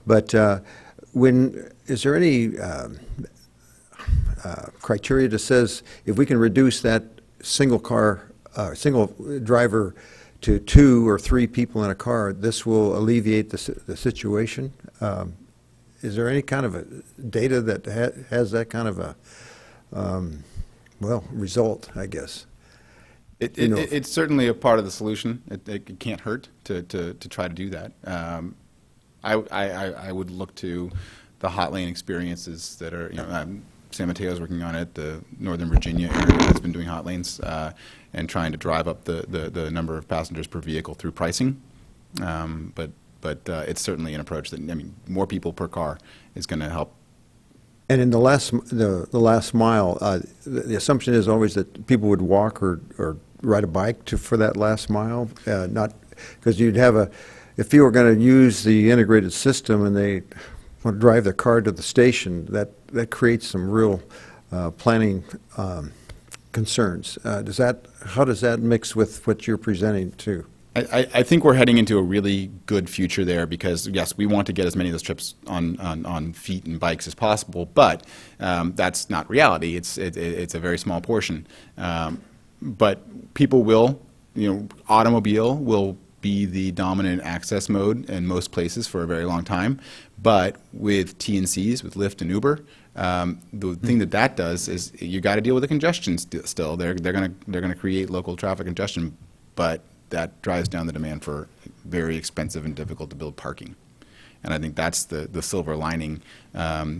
but is there any criteria that says if we can reduce that single driver to 2 or 3 people in a car, this will alleviate the situation? Is there any kind of data that has that kind of a result, I guess? It's certainly a part of the solution. It can't hurt to try to do that. I would look to the hot lane experiences that are, San Mateo's working on it, the Northern Virginia area has been doing hot lanes and trying to drive up the number of passengers per vehicle through pricing. But it's certainly an approach that, more people per car is going to help. And in the last mile, the assumption is always that people would walk or ride a bike for that last mile, not because you'd have if you were going to use the integrated system and they want to drive their car to the station, that creates some real planning concerns. How does that mix with what you're presenting too? I think we're heading into a really good future there because, yes, we want to get as many of those trips on feet and bikes as possible, but that's not reality. It's a very small portion. But people will, automobile will be the dominant access mode in most places for a very long time. But with TNCs, with Lyft and Uber, the thing that does is you got to deal with the congestion still. They're gonna create local traffic congestion, but that drives down the demand for very expensive and difficult to build parking. And I think that's the silver lining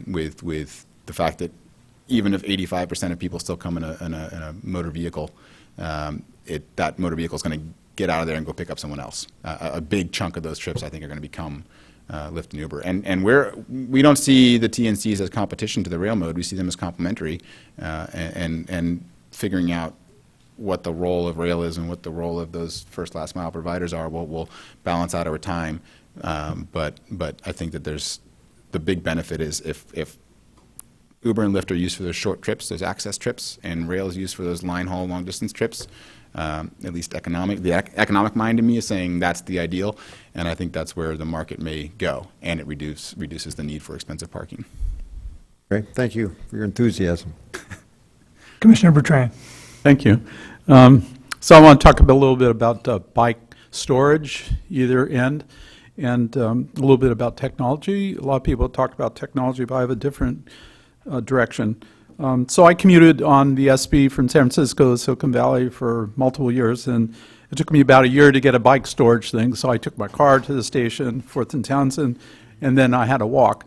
with the fact that even if 85% of people still come in a motor vehicle, that motor vehicle is going to get out of there and go pick up someone else. A big chunk of those trips, I think, are going to become Lyft and Uber. And we don't see the TNCs as competition to the rail mode. We see them as complementary, and figuring out what the role of rail is and what the role of those first last mile providers are will balance out over time. But I think that the big benefit is if Uber and Lyft are used for those short trips, those access trips, and rail is used for those line haul long distance trips. At least the economic mind in me is saying that's the ideal, and I think that's where the market may go, and it reduces the need for expensive parking. Great, thank you for your enthusiasm. Commissioner Bertrand. Thank you. So I want to talk a little bit about bike storage, either end, and a little bit about technology. A lot of people talk about technology, but I have a different direction. So I commuted on the SB from San Francisco to Silicon Valley for multiple years, and it took me about a year to get a bike storage thing. So I took my car to the station, 4th and Townsend, and then I had to walk.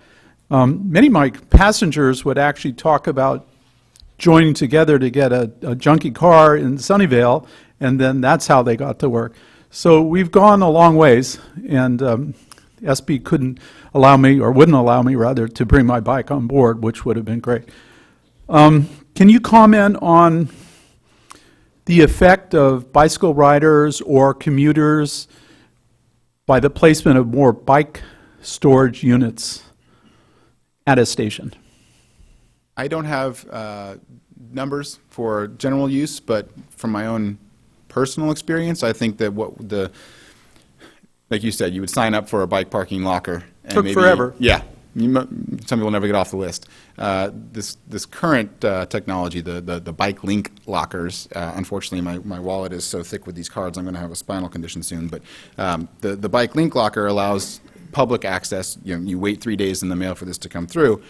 Many of my passengers would actually talk about joining together to get a junky car in Sunnyvale, and then that's how they got to work. So we've gone a long ways, and SB couldn't allow me, or wouldn't allow me rather, to bring my bike on board, which would have been great. Can you comment on the effect of bicycle riders or commuters by the placement of more bike storage units at a station? I don't have numbers for general use, but from my own personal experience, I think that like you said, you would sign up for a bike parking locker. And Took forever. Yeah. Some people never get off the list. This current technology, the bike link lockers, unfortunately my wallet is so thick with these cards I'm going to have a spinal condition soon, but the bike link locker allows public access. You wait 3 days in the mail for this to come through,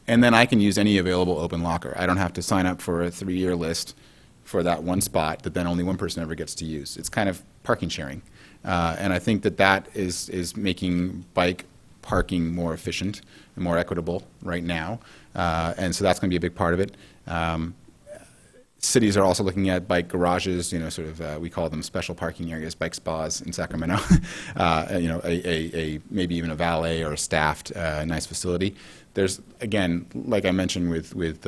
and then I can use any available open locker. I don't have to sign up for a 3-year list for that one spot that then only one person ever gets to use. It's kind of parking sharing. And I think that is making bike parking more efficient and more equitable right now. And so that's going to be a big part of it. Cities are also looking at bike garages, we call them special parking areas, bike spas in Sacramento. Maybe even a valet or a staffed nice facility. There's, again, like I mentioned with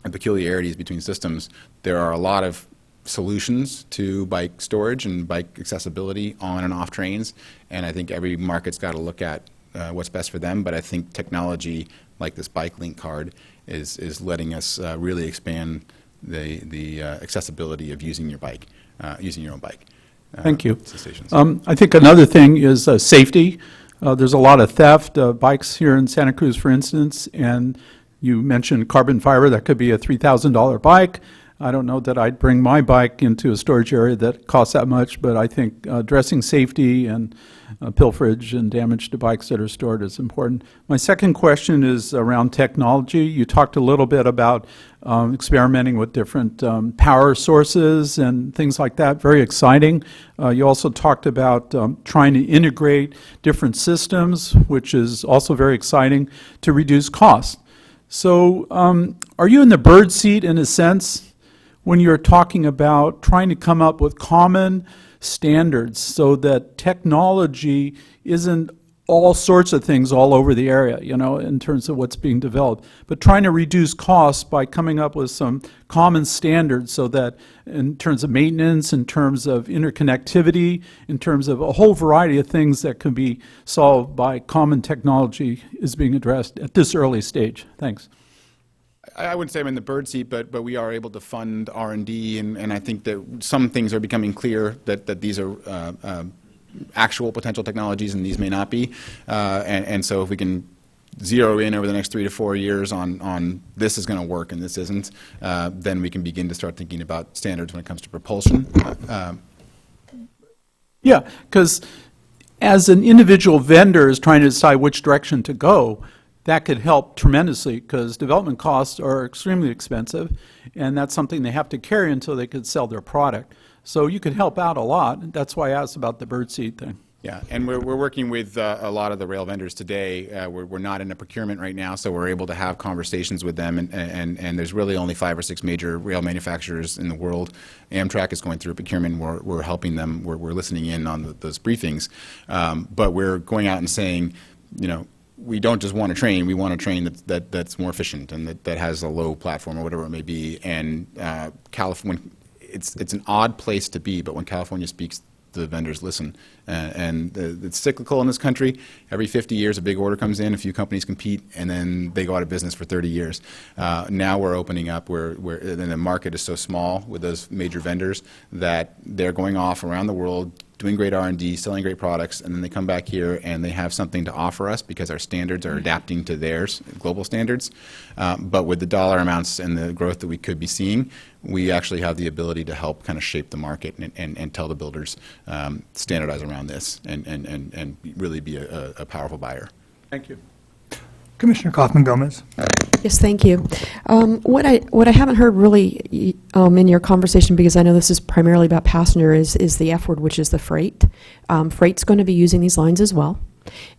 peculiarities between systems, there are a lot of solutions to bike storage and bike accessibility on and off trains, and I think every market's got to look at what's best for them. But I think technology like this bike link card is letting us really expand the accessibility of using your bike, using your own bike. Thank you. To stations. I think another thing is safety. There's a lot of theft of bikes here in Santa Cruz, for instance, and you mentioned carbon fiber. That could be a $3,000 bike. I don't know that I'd bring my bike into a storage area that costs that much, but I think addressing safety and pilferage and damage to bikes that are stored is important. My second question is around technology. You talked a little bit about experimenting with different power sources and things like that. Very exciting. You also talked about trying to integrate different systems, which is also very exciting, to reduce costs. So are you in the bird seat in a sense when you're talking about trying to come up with common standards so that technology isn't all sorts of things all over the area, in terms of what's being developed, but trying to reduce costs by coming up with some common standards so that in terms of maintenance, in terms of interconnectivity, in terms of a whole variety of things that can be solved by common technology is being addressed at this early stage. Thanks. I wouldn't say I'm in the bird seat, but we are able to fund R&D, and I think that some things are becoming clear that these are actual potential technologies and these may not be. And so if we can zero in over the next 3 to 4 years on this is going to work and this isn't, then we can begin to start thinking about standards when it comes to propulsion. Yeah, because as an individual vendor is trying to decide which direction to go, that could help tremendously because development costs are extremely expensive, and that's something they have to carry until they could sell their product. So you could help out a lot. That's why I asked about the birdseed thing. Yeah, and we're working with a lot of the rail vendors today. We're not in a procurement right now, so we're able to have conversations with them, and there's really only 5 or 6 major rail manufacturers in the world. Amtrak is going through a procurement. We're helping them. We're listening in on those briefings, but we're going out and saying, you know, we don't just want a train. We want a train that's more efficient and that has a low platform or whatever it may be. And California, it's an odd place to be, but when California speaks, the vendors listen. And it's cyclical in this country. Every 50 years, a big order comes in, a few companies compete, and then they go out of business for 30 years. Now we're opening up where the market is so small with those major vendors that they're going off around the world, doing great R&D, selling great products, and then they come back here and they have something to offer us because our standards are adapting to theirs, global standards. But with the dollar amounts and the growth that we could be seeing, we actually have the ability to help kind of shape the market and tell the builders, standardize around this and really be a powerful buyer. Thank you. Commissioner Kaufman-Gomez. Yes, thank you. What I haven't heard really in your conversation, because I know this is primarily about passenger, is the F word, which is the freight. Freight's going to be using these lines as well.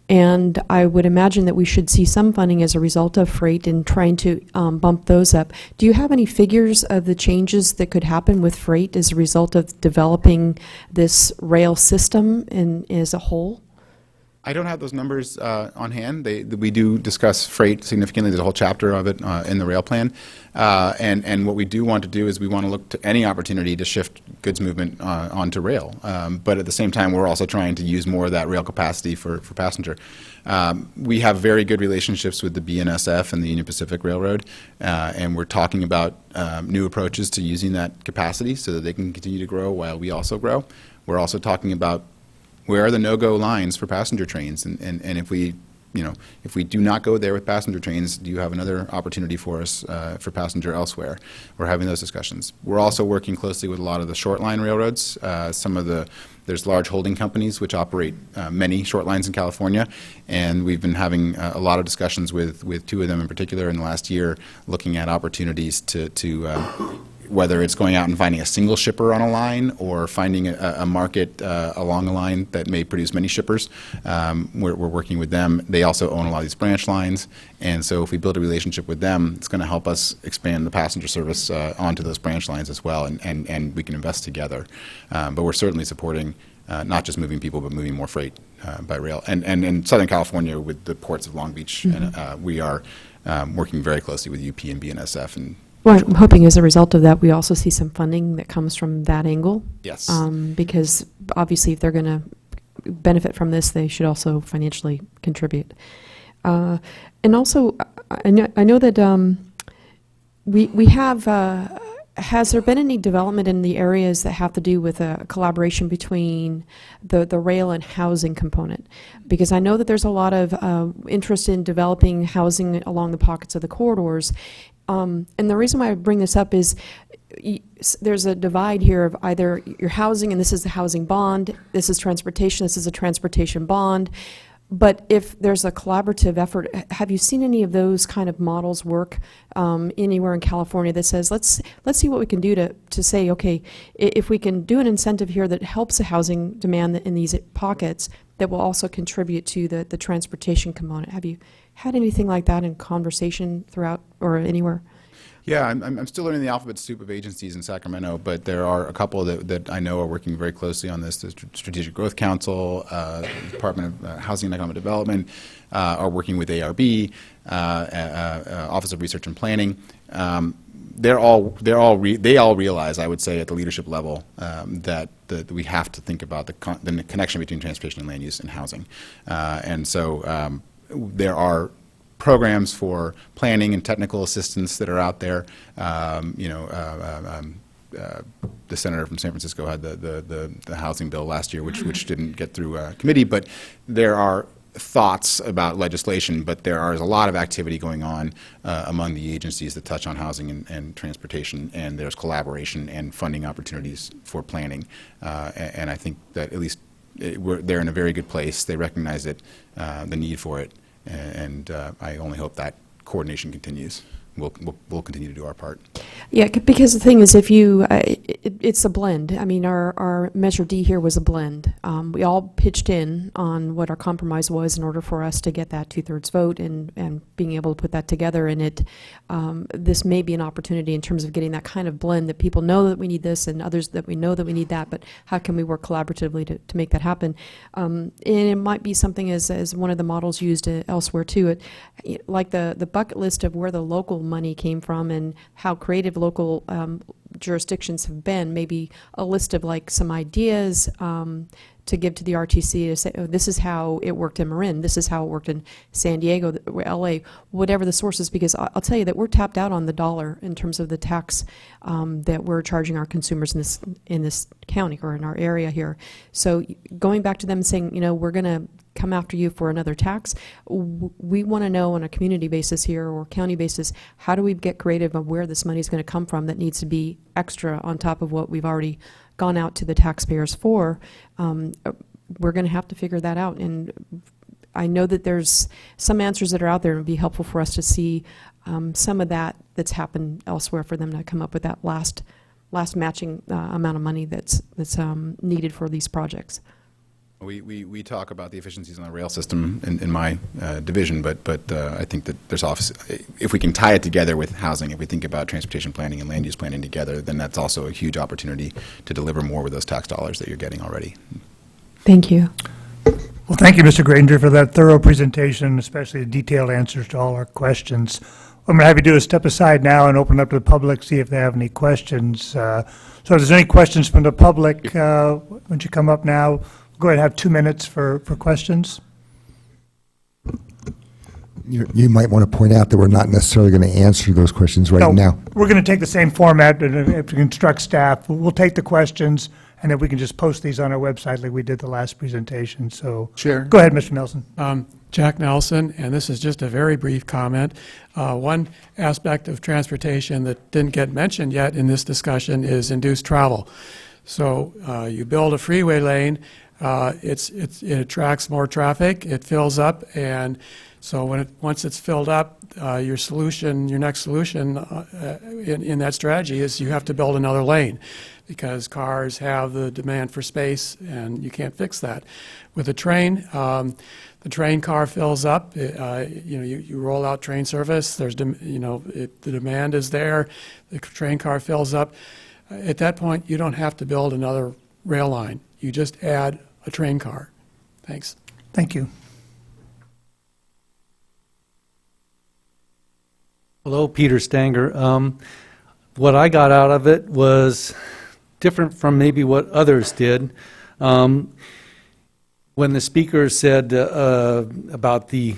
And I would imagine that we should see some funding as a result of freight and trying to bump those up. Do you have any figures of the changes that could happen with freight as a result of developing this rail system as a whole? I don't have those numbers on hand. We do discuss freight significantly. There's a whole chapter of it in the rail plan. And what we do want to do is we want to look to any opportunity to shift goods movement onto rail. But at the same time, we're also trying to use more of that rail capacity for passenger. We have very good relationships with the BNSF and the Union Pacific Railroad, and we're talking about new approaches to using that capacity so that they can continue to grow while we also grow. We're also talking about where are the no-go lines for passenger trains, and if we do not go there with passenger trains, do you have another opportunity for us for passenger elsewhere? We're having those discussions. We're also working closely with a lot of the short line railroads. There's large holding companies which operate many short lines in California, and we've been having a lot of discussions with 2 of them in particular in the last year, looking at opportunities to whether it's going out and finding a single shipper on a line or finding a market along a line that may produce many shippers. We're working with them. They also own a lot of these branch lines, and so if we build a relationship with them, it's going to help us expand the passenger service onto those branch lines as well, and we can invest together. But we're certainly supporting not just moving people, but moving more freight by rail. And in Southern California with the ports of Long Beach, and, we are working very closely with UP and BNSF. And Well, I'm hoping as a result of that, we also see some funding that comes from that angle. yes. Because obviously, if they're going to benefit from this, they should also financially contribute. And also, I know that we have. Has there been any development in the areas that have to do with a collaboration between the rail and housing component? Because I know that there's a lot of interest in developing housing along the pockets of the corridors. And the reason why I bring this up is there's a divide here of either your housing, and this is the housing bond, this is transportation, this is a transportation bond. But if there's a collaborative effort, have you seen any of those kind of models work anywhere in California that says, let's see what we can do to say, okay, if we can do an incentive here that helps the housing demand in these pockets, that will also contribute to the transportation component. Have you had anything like that in conversation throughout or anywhere? Yeah, I'm still learning the alphabet soup of agencies in Sacramento, but there are a couple that I know are working very closely on this. The Strategic Growth Council, Department of Housing and Economic Development are working with ARB, Office of Research and Planning. They all realize, I would say, at the leadership level, that we have to think about the connection between transportation and land use and housing, and so there are programs for planning and technical assistance that are out there. The senator from San Francisco had the housing bill last year, which didn't get through committee, but there are thoughts about legislation, but there is a lot of activity going on among the agencies that touch on housing and transportation, and there's collaboration and funding opportunities for planning. And I think that at least they're in a very good place. They recognize it, the need for it, and I only hope that coordination continues. We'll continue to do our part. Yeah, because the thing is, if you, it's a blend. I mean, our Measure D here was a blend. We all pitched in on what our compromise was in order for us to get that 2/3 vote and being able to put that together. And this may be an opportunity in terms of getting that kind of blend that people know that we need this and others that we know that we need that, but how can we work collaboratively to make that happen? And it might be something as one of the models used elsewhere too. Like the bucket list of where the local money came from and how creative local jurisdictions have been, maybe a list of like some ideas to give to the RTC to say, oh, this is how it worked in Marin, this is how it worked in San Diego, LA, whatever the source is, because I'll tell you that we're tapped out on the dollar in terms of the tax that we're charging our consumers in this county or in our area here. So going back to them saying, you know, we're going to come after you for another tax, we want to know on a community basis here or county basis, how do we get creative of where this money is going to come from that needs to be extra on top of what we've already gone out to the taxpayers for. We're going to have to figure that out, and I know that there's some answers that are out there, and it would be helpful for us to see some of that's happened elsewhere for them to come up with that last matching amount of money that's needed for these projects. We talk about the efficiencies on the rail system in my division, but I think that there's if we can tie it together with housing, if we think about transportation planning and land use planning together, then that's also a huge opportunity to deliver more with those tax dollars that you're getting already. Thank you. Well, thank you, Mr. Gradinger, for that thorough presentation, especially the detailed answers to all our questions. What I'm going to have you do is step aside now and open up to the public, see if they have any questions. So if there's any questions from the public, why don't you come up now? Go ahead and have 2 minutes for questions. You might want to point out that we're not necessarily going to answer those questions right now. We're going to take the same format and to instruct staff. We'll take the questions, and then we can just post these on our website like we did the last presentation. So Chair. Go ahead, Mr. Nelson. Jack Nelson, and this is just a very brief comment. One aspect of transportation that didn't get mentioned yet in this discussion is induced travel. So you build a freeway lane, it attracts more traffic, it fills up, and so once it's filled up, your next solution in that strategy is you have to build another lane because cars have the demand for space, and you can't fix that. With a train, the train car fills up. You roll out train service. There's the demand is there. The train car fills up. At that point, you don't have to build another rail line. You just add a train car. Thanks. Thank you. Hello, Peter Stanger. What I got out of it was different from maybe what others did. When the speaker said about the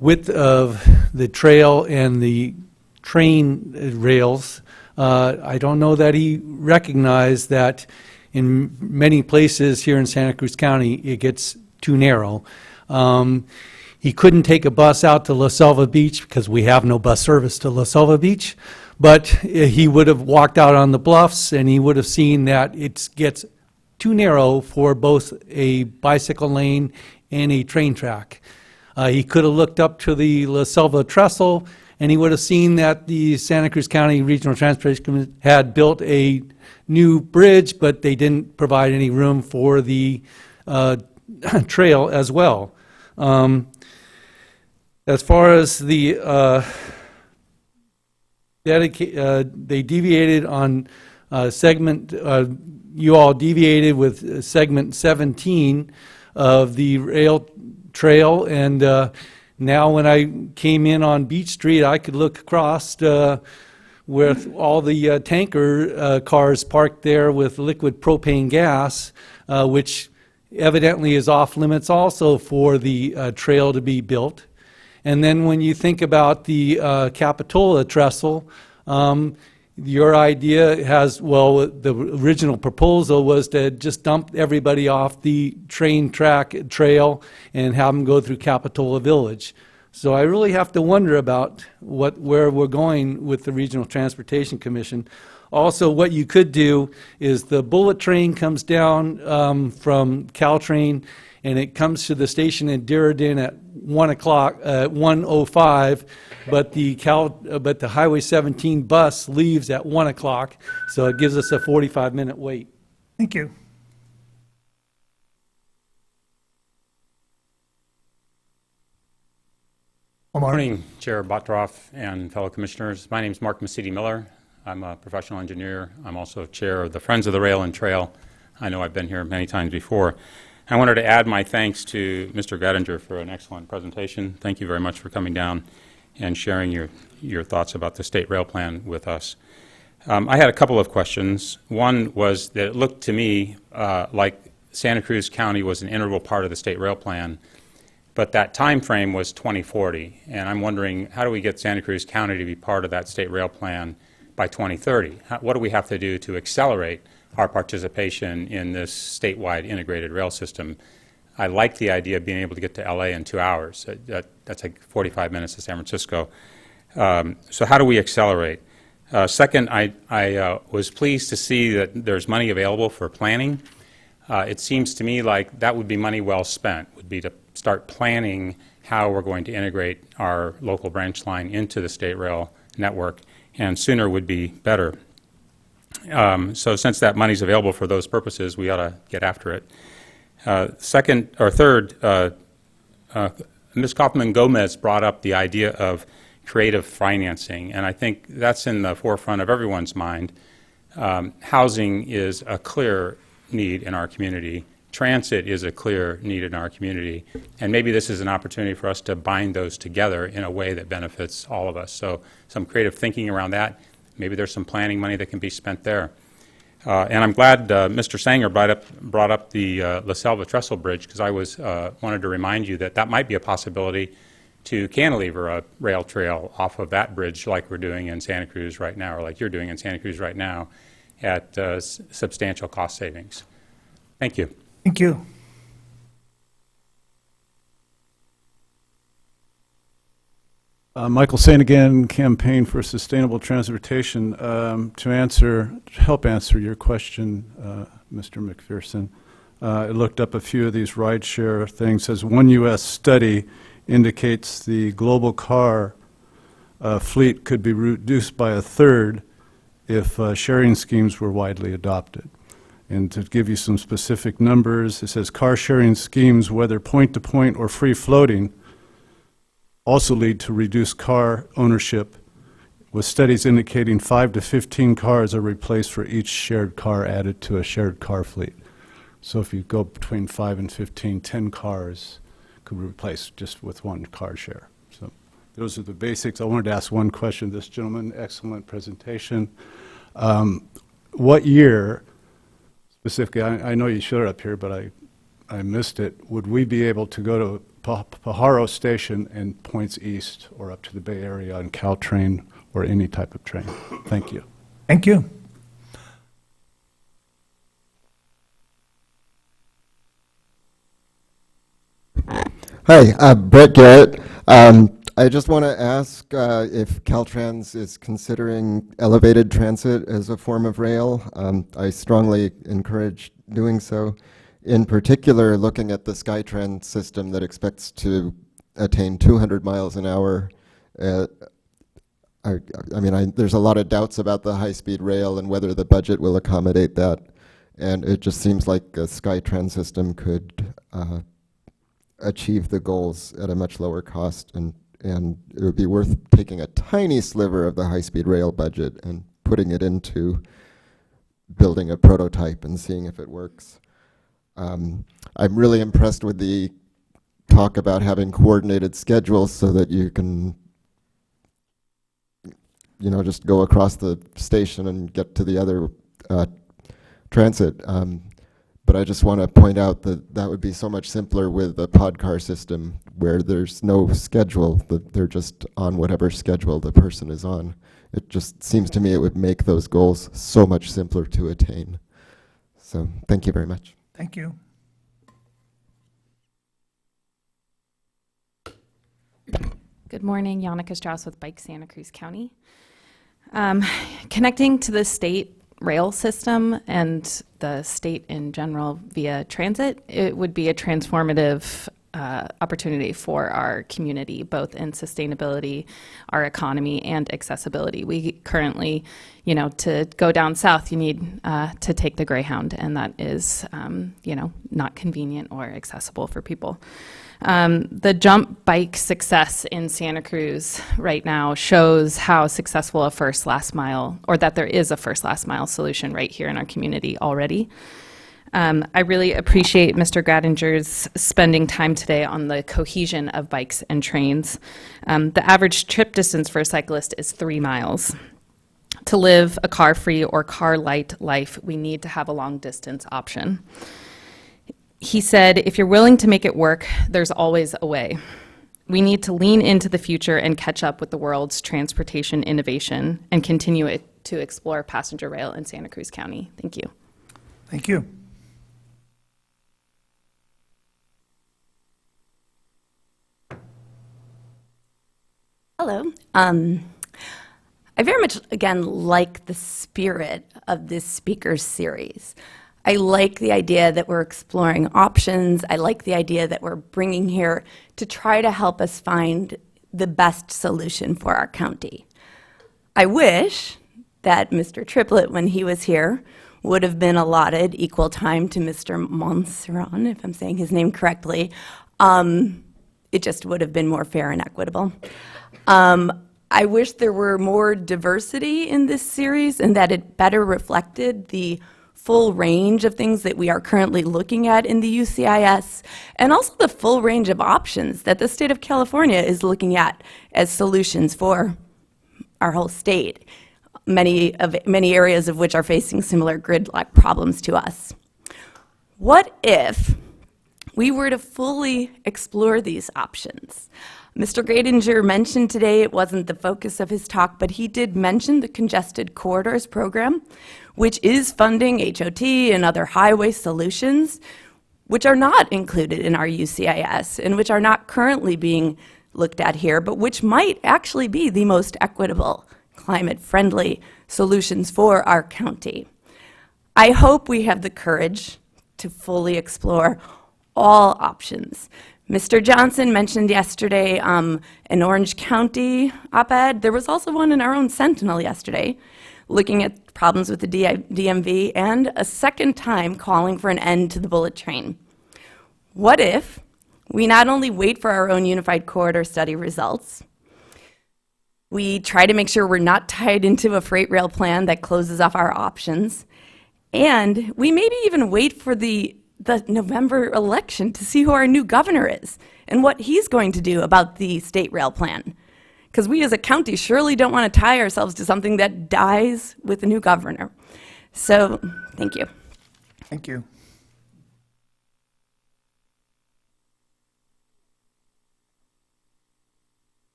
width of the trail and the train rails, I don't know that he recognized that in many places here in Santa Cruz County it gets too narrow. He couldn't take a bus out to La Selva Beach because we have no bus service to La Selva Beach, but he would have walked out on the bluffs and he would have seen that it gets too narrow for both a bicycle lane and a train track. He could have looked up to the La Selva Trestle and he would have seen that the Santa Cruz County Regional Transportation Commission had built a new bridge, but they didn't provide any room for the trail as well. As far as the they deviated on segment, you all deviated with segment 17 of the rail trail, and now when I came in on Beach Street, I could look across with all the tanker cars parked there with liquid propane gas, which evidently is off limits also for the trail to be built. And then when you think about the Capitola trestle, your idea has, well, the original proposal was to just dump everybody off the train track trail and have them go through Capitola Village. So I really have to wonder about where we're going with the Regional Transportation Commission. Also, what you could do is the bullet train comes down from Caltrain, and it comes to the station in Derridin at 1 o'clock, 1:05, but the Highway 17 bus leaves at 1 o'clock, so it gives us a 45-minute wait. Thank you. Omar. Morning, Chair Botroff and fellow commissioners. My name is Mark Masidi-Miller. I'm a professional engineer. I'm also chair of the Friends of the Rail and Trail. I know I've been here many times before. I wanted to add my thanks to Mr. Gradinger for an excellent presentation. Thank you very much for coming down and sharing your thoughts about the state rail plan with us. I had a couple of questions. One was that it looked to me like Santa Cruz County was an integral part of the state rail plan, but that time frame was 2040, and I'm wondering, how do we get Santa Cruz County to be part of that state rail plan by 2030? What do we have to do to accelerate our participation in this statewide integrated rail system? I like the idea of being able to get to LA in 2 hours. That's like 45 minutes to San Francisco. So how do we accelerate? Second, I was pleased to see that there's money available for planning. It seems to me like that would be money well spent, would be to start planning how we're going to integrate our local branch line into the state rail network, and sooner would be better. So since that money's available for those purposes, we ought to get after it. Third, Ms. Kaufman-Gomez brought up the idea of creative financing, and I think that's in the forefront of everyone's mind. Housing is a clear need in our community. Transit is a clear need in our community, and maybe this is an opportunity for us to bind those together in a way that benefits all of us. So some creative thinking around that. Maybe there's some planning money that can be spent there. And I'm glad Mr. Sanger brought up the La Selva Trestle Bridge, because I wanted to remind you that that might be a possibility to cantilever a rail trail off of that bridge like we're doing in Santa Cruz right now, or like you're doing in Santa Cruz right now, at substantial cost savings. Thank you. Thank you. Michael Sainigan, Campaign for Sustainable Transportation. To help answer your question, Mr. McPherson, I looked up a few of these rideshare things. As one U.S. study indicates, the global car fleet could be reduced by 1/3 if sharing schemes were widely adopted. And to give you some specific numbers, it says car sharing schemes, whether point-to-point or free-floating, also lead to reduced car ownership, with studies indicating 5 to 15 cars are replaced for each shared car added to a shared car fleet. So if you go between 5 and 15, 10 cars could be replaced just with one car share. So those are the basics. I wanted to ask one question. This gentleman, excellent presentation. What year, specifically, I know you showed it up here, but I missed it, would we be able to go to Pajaro Station and points east or up to the Bay Area on Caltrain or any type of train? Thank you. Thank you. Hi, Brett Garrett. I just want to ask if Caltrans is considering elevated transit as a form of rail. I strongly encourage doing so. In particular, looking at the SkyTrans system that expects to attain 200 miles an hour. There's a lot of doubts about the high-speed rail and whether the budget will accommodate that. And it just seems like a SkyTrans system could achieve the goals at a much lower cost, and it would be worth taking a tiny sliver of the high-speed rail budget and putting it into building a prototype and seeing if it works. I'm really impressed with the talk about having coordinated schedules so that you can, just go across the station and get to the other transit. But I just want to point out that that would be so much simpler with a pod car system where there's no schedule, that they're just on whatever schedule the person is on. It just seems to me it would make those goals so much simpler to attain. So thank you very much. Thank you. Good morning, Yannicka Strauss with Bike Santa Cruz County. Connecting to the state rail system and the state in general via transit, it would be a transformative opportunity for our community, both in sustainability, our economy, and accessibility. We currently, to go down south, you need to take the Greyhound, and that is, not convenient or accessible for people. The jump bike success in Santa Cruz right now shows how successful a first last mile, or that there is a first last mile solution right here in our community already. I really appreciate Mr. Gradinger's spending time today on the cohesion of bikes and trains. The average trip distance for a cyclist is 3 miles. To live a car-free or car-light life, we need to have a long-distance option. He said, if you're willing to make it work, there's always a way. We need to lean into the future and catch up with the world's transportation innovation and continue to explore passenger rail in Santa Cruz County. Thank you. Thank you. Hello. I very much, again, like the spirit of this speaker's series. I like the idea that we're exploring options. I like the idea that we're bringing here to try to help us find the best solution for our county. I wish that Mr. Triplett, when he was here, would have been allotted equal time to Mr. Monseron, if I'm saying his name correctly. It just would have been more fair and equitable. I wish there were more diversity in this series and that it better reflected the full range of things that we are currently looking at in the UCIS, and also the full range of options that the state of California is looking at as solutions for our whole state, many areas of which are facing similar gridlock problems to us. What if we were to fully explore these options? Mr. Gradinger mentioned today, it wasn't the focus of his talk, but he did mention the Congested Corridors Program, which is funding HOT and other highway solutions, which are not included in our UCIS and which are not currently being looked at here, but which might actually be the most equitable, climate-friendly solutions for our county. I hope we have the courage to fully explore all options. Mr. Johnson mentioned yesterday an Orange County op-ed. There was also one in our own Sentinel yesterday, looking at problems with the DMV, and a second time calling for an end to the bullet train. What if we not only wait for our own unified corridor study results, we try to make sure we're not tied into a freight rail plan that closes off our options, and we maybe even wait for the November election to see who our new governor is and what he's going to do about the state rail plan. Because we as a county surely don't want to tie ourselves to something that dies with the new governor. So, thank you. Thank you.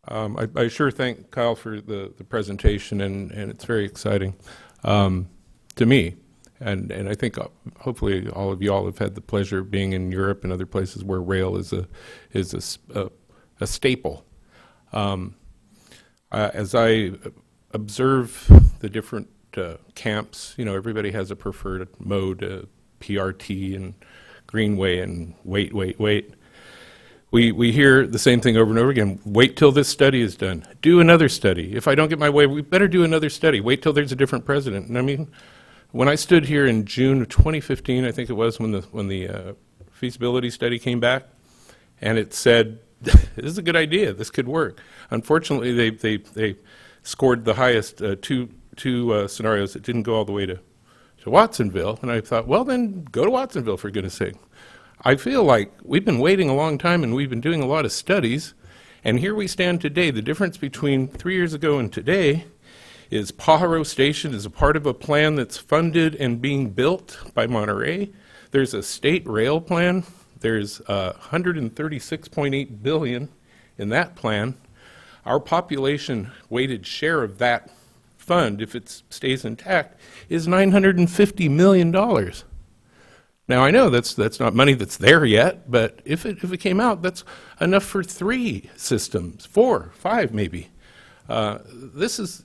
I sure thank Kyle for the presentation, and it's very exciting to me. And I think hopefully all of y'all have had the pleasure of being in Europe and other places where rail is a staple. As I observe the different camps, everybody has a preferred mode, PRT and Greenway and wait. We hear the same thing over and over again. Wait till this study is done. Do another study. If I don't get my way, we better do another study. Wait till there's a different president. And I mean, when I stood here in June of 2015, I think it was when the feasibility study came back, and it said, "This is a good idea. This could work." Unfortunately, they scored the highest two scenarios that didn't go all the way to Watsonville, and I thought, well, then go to Watsonville for goodness sake. I feel like we've been waiting a long time, and we've been doing a lot of studies, and here we stand today. The difference between 3 years ago and today is Pajaro Station is a part of a plan that's funded and being built by Monterey. There's a state rail plan. There's $136.8 billion in that plan. Our population weighted share of that fund, if it stays intact, is $950 million. Now I know that's not money that's there yet, but if it came out, that's enough for 3 systems, 4, 5 maybe. This is,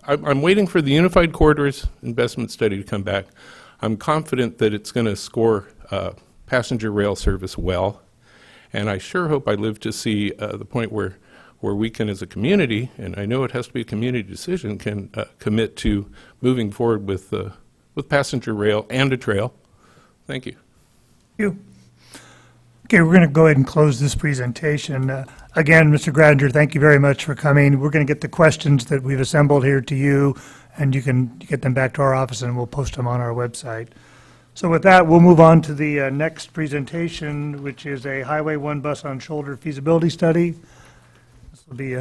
I'm waiting for the Unified Corridors Investment Study to come back. I'm confident that it's going to score passenger rail service well, and I sure hope I live to see the point where we can, as a community, and I know it has to be a community decision, can commit to moving forward with passenger rail and a trail. Thank you. Thank you. Okay, we're going to go ahead and close this presentation. Again, Mr. Gradinger, thank you very much for coming. We're going to get the questions that we've assembled here to you, and you can get them back to our office, and we'll post them on our website. So with that, we'll move on to the next presentation, which is a Highway 1 bus on shoulder feasibility study. This will be